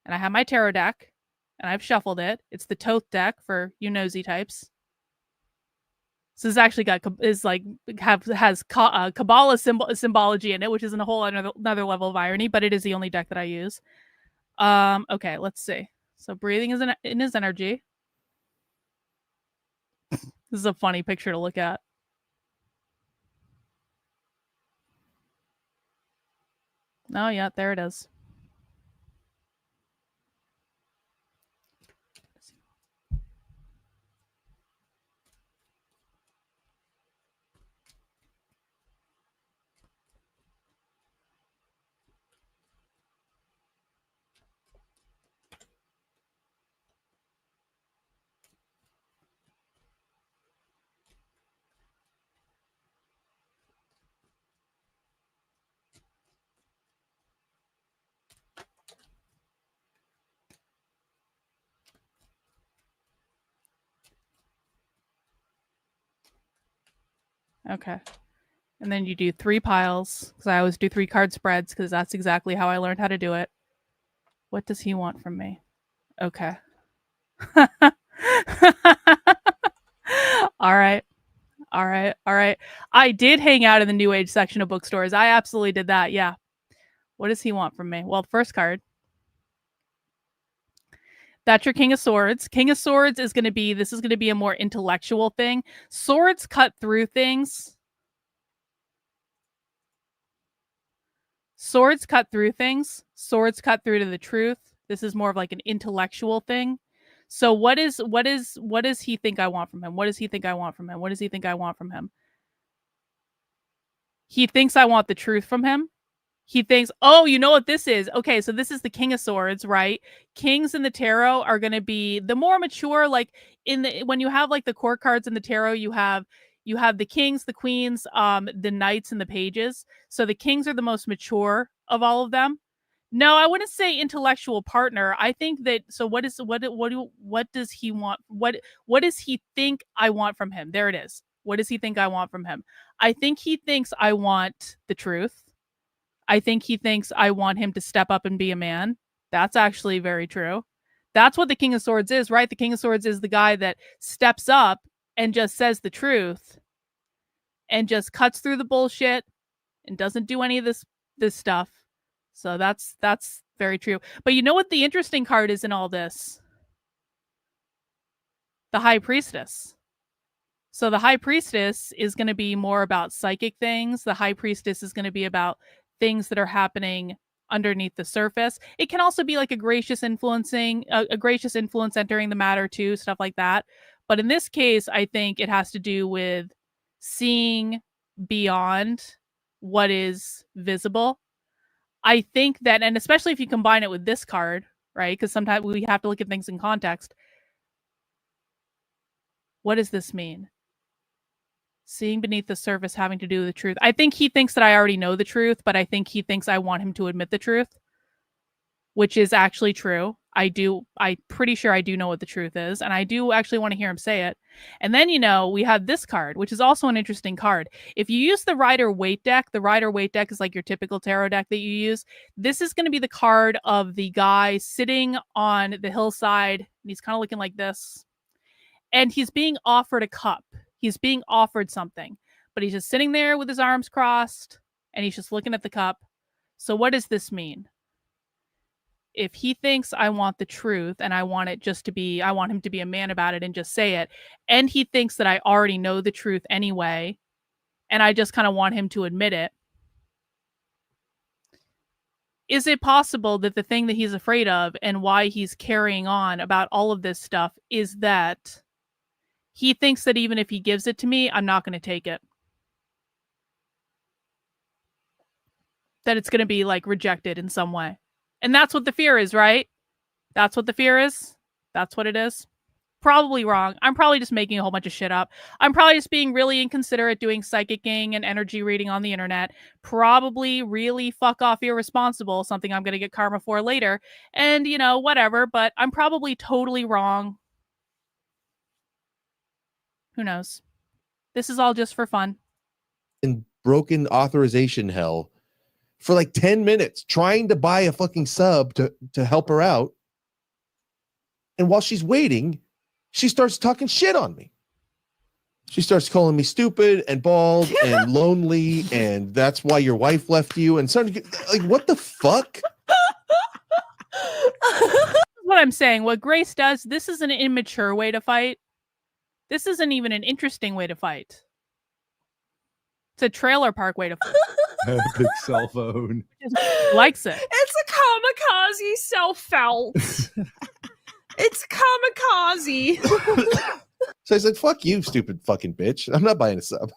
And I have my tarot deck. And I've shuffled it. It's the Toth deck for you nosy types. So this actually has Kabbalah symbology in it, which is in a whole another level of irony, but it is the only deck that I use. Okay, let's see. So breathing is in his energy. This is a funny picture to look at. Oh yeah, there it is. Okay. And then you do 3 piles, because I always do 3 card spreads, because that's exactly how I learned how to do it. What does he want from me? Okay. All right. I did hang out in the New Age section of bookstores. I absolutely did that. Yeah. What does he want from me? Well, first card. That's your King of Swords. King of Swords is going to be, this is going to be a more intellectual thing. Swords cut through things. Swords cut through things. Swords cut through to the truth. This is more of like an intellectual thing. So what does he think I want from him? What does he think I want from him? What does he think I want from him? He thinks I want the truth from him. He thinks, oh, you know what this is? Okay, so this is the King of Swords, right? Kings in the tarot are going to be the more mature, like when you have like the court cards in the tarot, you have the kings, the queens, the knights, and the pages. So the kings are the most mature of all of them. No, I wouldn't say intellectual partner. I think that, so what does he want? What does he think I want from him? There it is. What does he think I want from him? I think he thinks I want the truth. I think he thinks I want him to step up and be a man. That's actually very true. That's what the King of Swords is, right? The King of Swords is the guy that steps up and just says the truth and just cuts through the bullshit and doesn't do any of this stuff. So that's very true. But you know what the interesting card is in all this? The High Priestess. So the High Priestess is going to be more about psychic things. The High Priestess is going to be about things that are happening underneath the surface. It can also be like a gracious influence entering the matter too, stuff like that. But in this case, I think it has to do with seeing beyond what is visible. I think that, and especially if you combine it with this card, right? Because sometimes we have to look at things in context. What does this mean? Seeing beneath the surface having to do with the truth. I think he thinks that I already know the truth, but I think he thinks I want him to admit the truth, which is actually true. I'm pretty sure I do know what the truth is, and I do actually want to hear him say it. And then, we have this card, which is also an interesting card. If you use the Rider-Waite deck, the Rider-Waite deck is like your typical tarot deck that you use. This is going to be the card of the guy sitting on the hillside, and he's kind of looking like this. And he's being offered a cup. He's being offered something, but he's just sitting there with his arms crossed, and he's just looking at the cup. So what does this mean? If he thinks I want the truth and I want him to be a man about it and just say it, and he thinks that I already know the truth anyway, and I just kind of want him to admit it, is it possible that the thing that he's afraid of and why he's carrying on about all of this stuff is that he thinks that even if he gives it to me, I'm not going to take it? That it's going to be like rejected in some way. And that's what the fear is, right? That's what the fear is. That's what it is. Probably wrong. I'm probably just making a whole bunch of shit up. I'm probably just being really inconsiderate doing psychicking and energy reading on the internet. Probably really fuck off irresponsible, something I'm going to get karma for later. And, whatever, but I'm probably totally wrong. Who knows? This is all just for fun. In broken authorization hell for like 10 minutes trying to buy a fucking sub to help her out. And while she's waiting, she starts talking shit on me. She starts calling me stupid and bald and lonely, and that's why your wife left you. And starting to get, like, what the fuck? What I'm saying, what Grace does, this is an immature way to fight. This isn't even an interesting way to fight. It's a trailer park way to fight. Big cell phone. Likes it. It's a kamikaze self-felt. It's kamikaze. So I said, fuck you, stupid fucking bitch. I'm not buying a sub.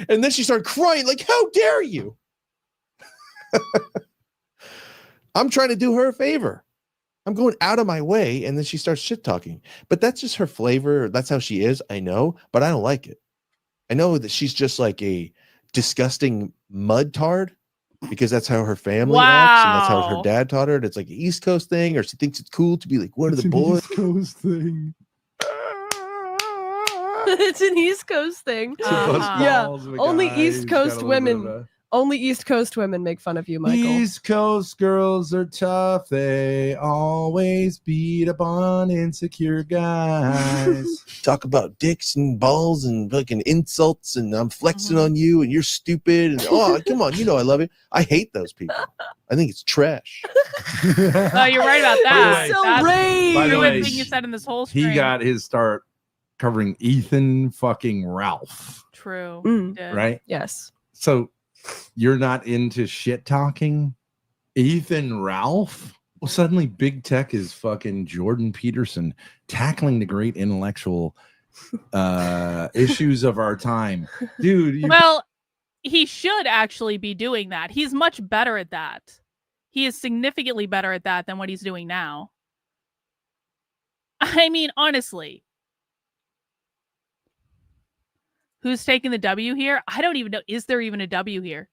And then she started crying, like, how dare you? I'm trying to do her a favor. I'm going out of my way. And then she starts shit talking. But that's just her flavor. That's how she is. I know, but I don't like it. I know that she's just like a disgusting mud tard because that's how her family acts, and that's how her dad taught her. And it's like an East Coast thing, or she thinks it's cool to be like one of the boys. East Coast thing. It's an East Coast thing. Yeah, only East Coast women. Only East Coast women make fun of you, Michael. East Coast girls are tough. They always beat up on insecure guys. Talk about dicks and balls and fucking insults, and I'm flexing on you, and you're stupid. And come on, I love it. I hate those people. I think it's trash. Oh, you're right about that. So That's By the the way, thing you said in this whole stream. he got his start covering Ethan fucking Ralph. True. Right? Yes. So you're not into shit talking? Ethan Ralph? Well, suddenly big tech is fucking Jordan Peterson tackling the great intellectual issues of our time. Dude. Well, he should actually be doing that. He's much better at that. He is significantly better at that than what he's doing now. I mean, honestly. Who's taking the W here? I don't even know. Is there even a W here?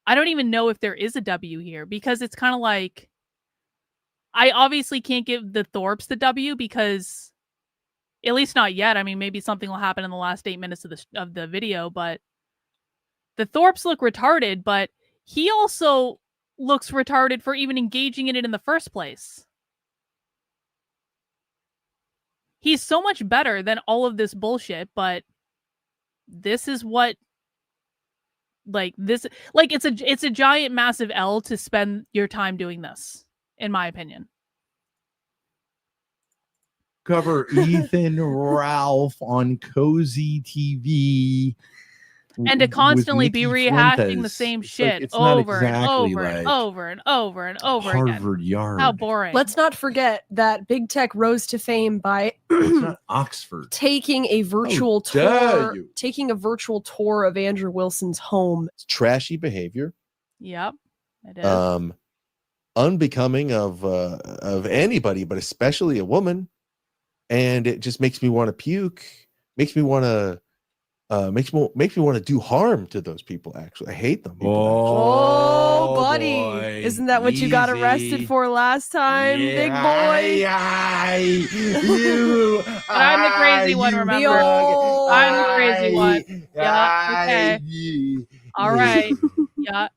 I don't even know if there is a W here, because it's kind of like, I obviously can't give the Thorps the W because, at least not yet. I mean, maybe something will happen in the last 8 minutes of the video, but the Thorps look retarded, but he also looks retarded for even engaging in it in the first place. He's so much better than all of this bullshit, but this is what, it's a giant massive L to spend your time doing this, in my opinion. Cover Ethan Ralph on Cozy TV. And to constantly be rehashing Fuentes. the same It's shit it's not over and exactly over and like over and over and over Harvard again. Yard. How boring. Let's not forget that Big Tech rose to fame by It's not Oxford. taking a virtual dare you. tour of Andrew Wilson's home. It's trashy behavior. Yep, it is. Unbecoming of anybody, but especially a woman. And it just makes me want to puke. Makes me want to do harm to those people. Actually, I hate them. Oh, buddy. boy. Isn't that what you got Easy. arrested for last time, big boy? I'm the crazy one, remember? I'm the crazy one. Yeah, okay. All right. Yeah.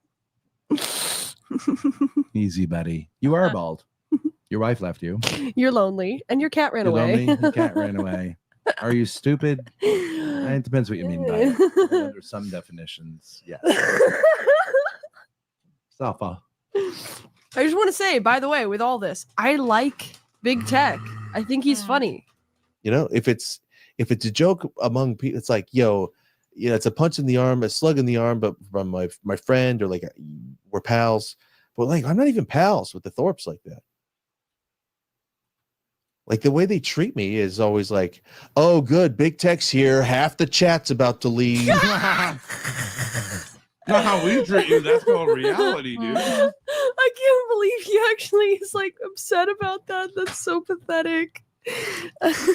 Easy, buddy. You are bald. Your wife left you. You're lonely, and your cat ran You're away. lonely. Your cat ran away. Are you stupid? It depends what you mean by it. Under some definitions, yes. Safa. I just want to say, by the way, with all this, I like Big Tech. I think he's funny. If it's a joke among people, it's like, it's a punch in the arm, a slug in the arm, but from my friend, or like we're pals. But like, I'm not even pals with the Thorps like that. Like, the way they treat me is always like, oh, good, Big Tech's here. Half the chat's about to leave. Not how we treat you. That's called reality, dude. I can't believe he actually is like upset about that. That's so pathetic.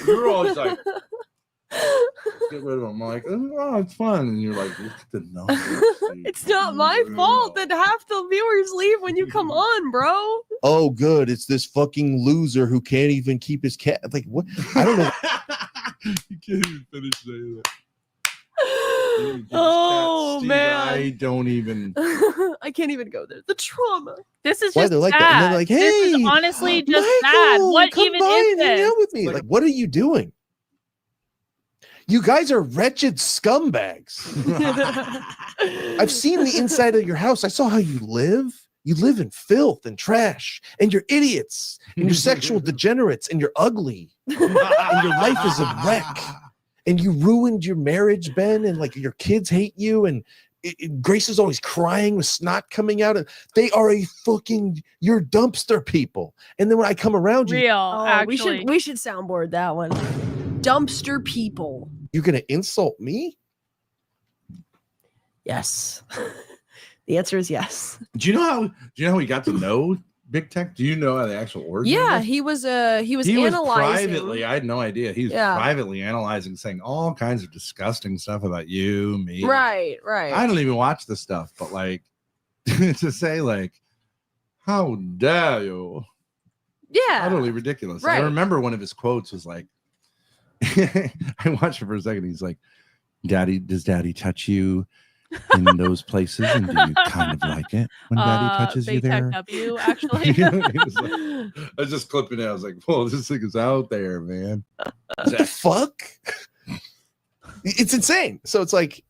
You're always like, get rid of him. I'm like, oh, it's fun. And you're like, look at the numbers. It's not my fault that half the viewers leave when you come on, bro. Oh, good, it's this fucking loser who can't even keep his cat. Like, what? I don't know. You can't even finish saying that. Oh, man. I don't even. I can't even go there. The trauma. This is Why just they're like sad. that? And they're like, hey, this is honestly just Michael, sad. What come even by is and hang this? out with me. Like, what are you doing? You guys are wretched scumbags. I've seen the inside of your house. I saw how you live. You live in filth and trash, and you're idiots, and you're sexual degenerates, and you're ugly, and your life is a wreck, and you ruined your marriage, Ben, and like your kids hate you, and Grace is always crying with snot coming out, and they are you're dumpster people. And then when I come around you, actually, we should soundboard that one. Dumpster people. You're gonna insult me? Yes. The answer is yes. Do you know how he got to know Big Tech? Do you know the actual origin? Yeah, of it? he was He was analyzing. privately. I had no idea. He was privately analyzing, saying all kinds of disgusting stuff about you, me. Right. I don't even watch the stuff, but like to say like, how dare you? Yeah. Utterly ridiculous. Right. I remember one of his quotes was like, I watched it for a second. He's like, Daddy, does Daddy touch you in those places? And do you kind of like it when Daddy touches you Big Tech there? W, actually. He was like, I was just clipping it. I was like, whoa, this thing is out there, man. What the fuck? It's insane. So it's like,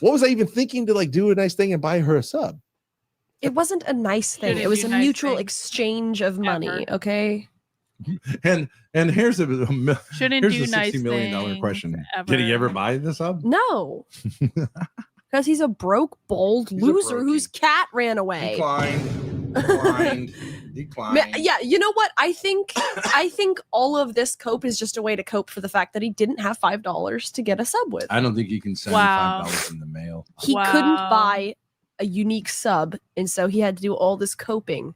what was I even thinking to like do a nice thing and buy her a sub? It wasn't a nice thing. It was a mutual exchange of money. Okay. And here's a Shouldn't here's do a $60 nice million question. ever. Did he ever buy the sub? No. Because he's a broke, bold loser whose cat ran away. Declined. Yeah, you know what? I think all of this cope is just a way to cope for the fact that he didn't have $5 to get a sub with. I don't think you can send $5 in the mail. He couldn't buy a unique sub, and so he had to do all this coping.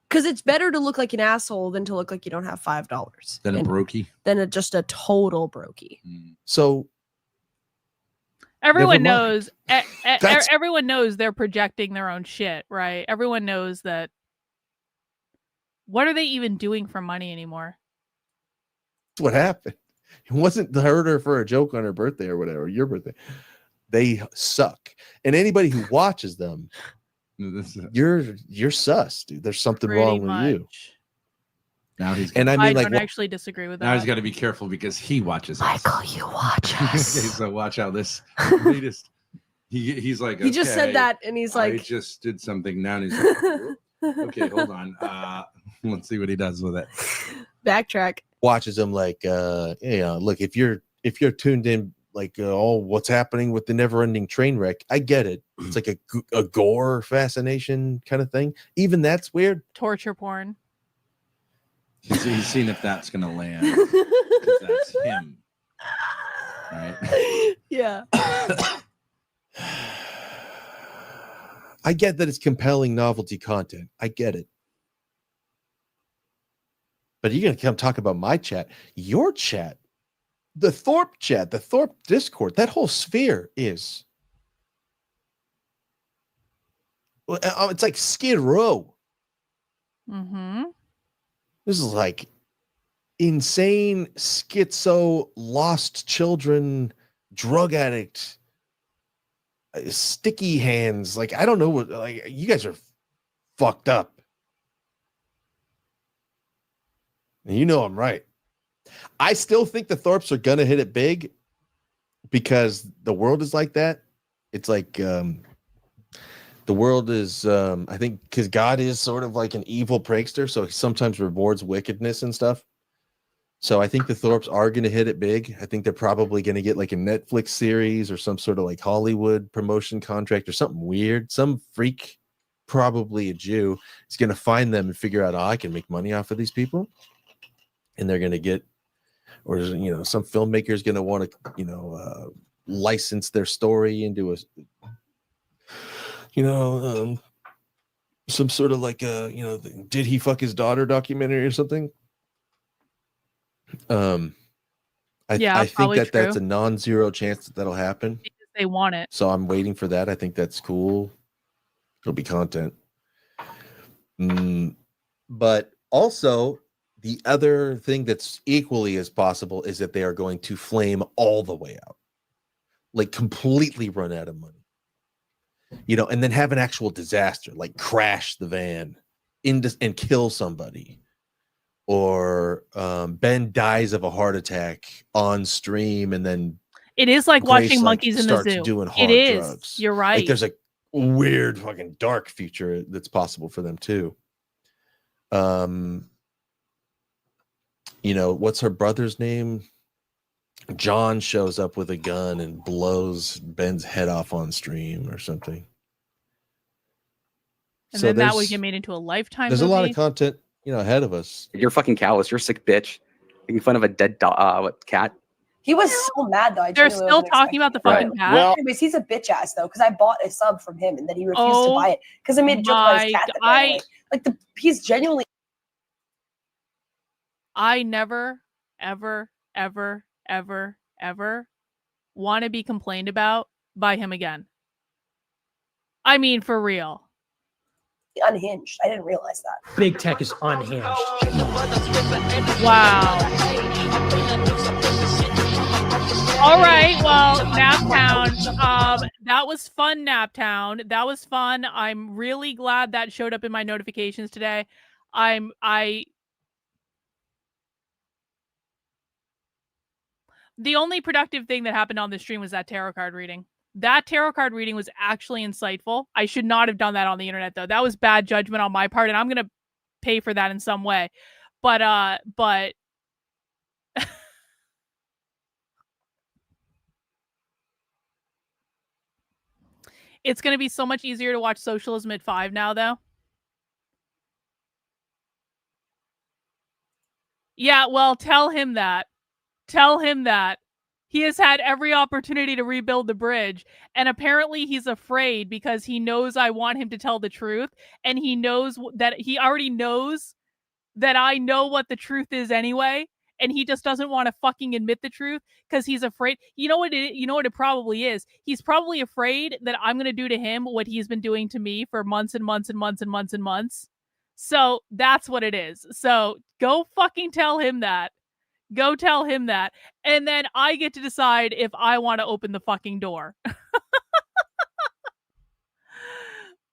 Because it's better to look like an asshole than to look like you don't have $5. Than a brokey? Than just a total brokey. So everyone knows. Everyone knows they're projecting their own shit, right? Everyone knows that. What are they even doing for money anymore? That's what happened. It wasn't the herder for a joke on her birthday or whatever, your birthday. They suck. And anybody who watches them, you're sus, dude. There's something wrong with you. Now he's and I mean, I don't actually disagree with that. Now he's got to be careful because he watches Michael, you watch us. So watch out this latest. He's like, he just said that, and he's like, I just did something now. And he's like, okay, hold on. Let's see what he does with it. Backtrack. Watches them like, look, if you're tuned in, like, what's happening with the never-ending train wreck? I get it. It's like a gore fascination kind of thing. Even that's weird. Torture porn. He's seen if that's gonna land. 'Cause that's him, right? Yeah. I get that it's compelling novelty content. I get it. But you're gonna come talk about my chat, your chat. The Thorp chat, the Thorp Discord, that whole sphere is. It's like Skid Row. Mm-hmm. This is like insane, schizo, lost children, drug addict, sticky hands. Like, I don't know what, like, you guys are fucked up. And you know I'm right. I still think the Thorps are gonna hit it big because the world is like that. It's like the world is I think because God is sort of like an evil prankster, so he sometimes rewards wickedness and stuff. So I think the Thorps are gonna hit it big. I think they're probably gonna get like a Netflix series or some sort of like Hollywood promotion contract or something weird. Some freak, probably a Jew, is gonna find them and figure out, I can make money off of these people. And they're gonna get, or some filmmaker is going to want to license their story into some sort of like did he fuck his daughter documentary or something. I think that's a non-zero chance that'll happen because they want it. So I'm waiting for that. I think that's cool. It'll be content. But also, the other thing that's equally as possible is that they are going to flame all the way out, like completely run out of money, and then have an actual disaster, like crash the van and kill somebody, or Ben dies of a heart attack on stream, and then it is like Grace, watching monkeys in the zoo. Doing hard it is. Drugs. You're right. Like there's a weird fucking dark future that's possible for them too. What's her brother's name? John shows up with a gun and blows Ben's head off on stream or something. And then that would get made into a Lifetime There's movie. a lot of content, ahead of us. You're fucking callous. You're a sick bitch. Making fun of a dead cat. He was so mad though. They're still talking about the fucking cat. Well, anyways, he's a bitch ass though, because I bought a sub from him and then he refused to buy it because I made a joke about his cat. He's genuinely. I never, ever, ever, ever, ever want to be complained about by him again. I mean, for real. unhinged. I didn't realize that. Big tech is unhinged. Wow. All right, well, Naptown, that was fun, Naptown. That was fun. I'm really glad that showed up in my notifications today. The only productive thing that happened on this stream was that tarot card reading. That tarot card reading was actually insightful. I should not have done that on the internet, though. That was bad judgment on my part, and I'm gonna pay for that in some way. But it's gonna be so much easier to watch Socialism at 5 now, though. Yeah, well, tell him that. Tell him that. He has had every opportunity to rebuild the bridge, and apparently he's afraid because he knows I want him to tell the truth, and he knows that he already knows that I know what the truth is anyway, and he just doesn't want to fucking admit the truth because he's afraid. You know what it probably is? He's probably afraid that I'm going to do to him what he's been doing to me for months and months and months and months and months. So that's what it is. So go fucking tell him that. Go tell him that. And then I get to decide if I want to open the fucking door.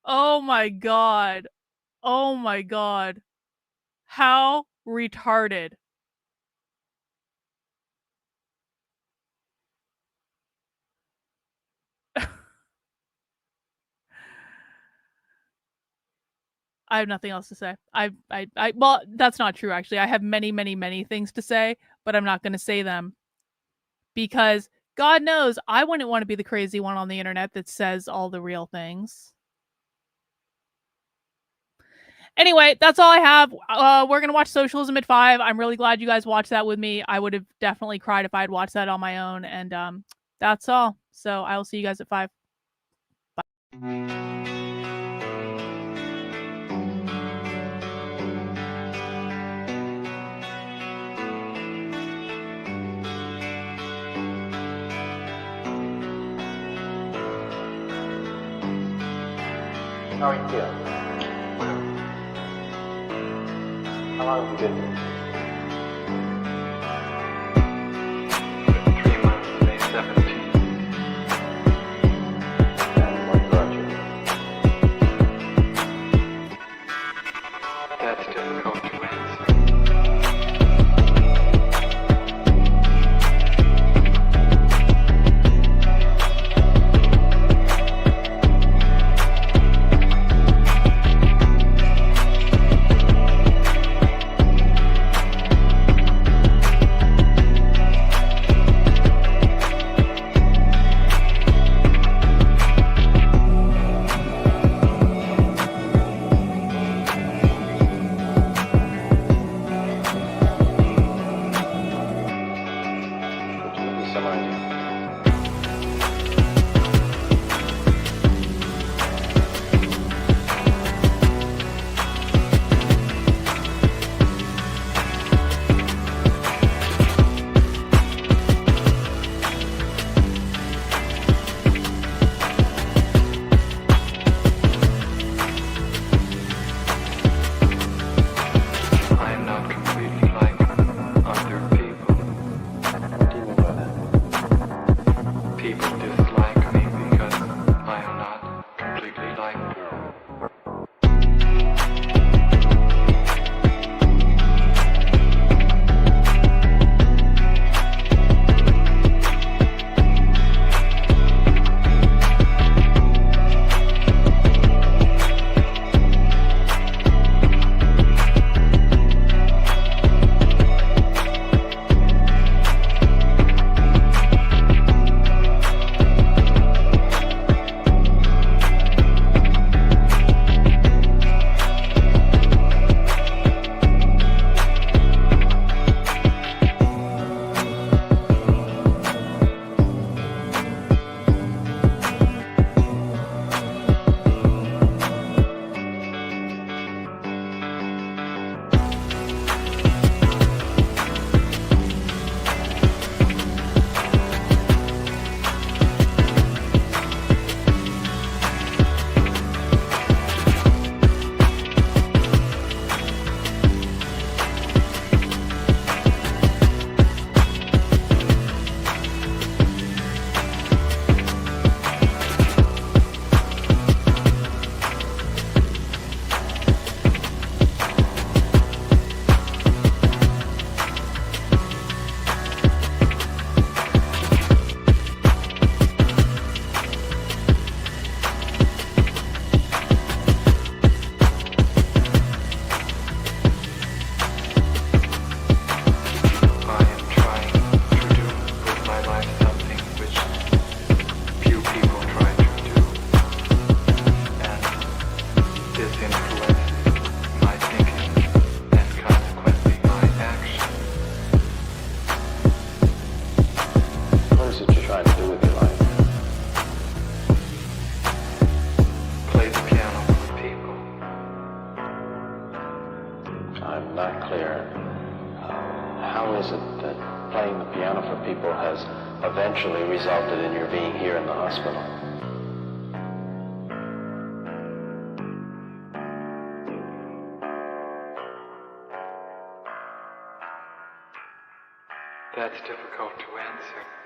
Oh my God. Oh my God. How retarded. I have nothing else to say. Well, that's not true, actually. I have many, many, many things to say, but I'm not going to say them because God knows I wouldn't want to be the crazy one on the internet that says all the real things. Anyway, that's all I have. We're going to watch Socialism at 5. I'm really glad you guys watched that with me. I would have definitely cried if I had watched that on my own. And that's all. So I will see you guys at 5. Bye. How are you feeling? How long have you been here? 3 months, May 17th. And what brought you? That's difficult to answer. I'm not clear. How is it that playing the piano for people has eventually resulted in your being here in the hospital? That's difficult to answer.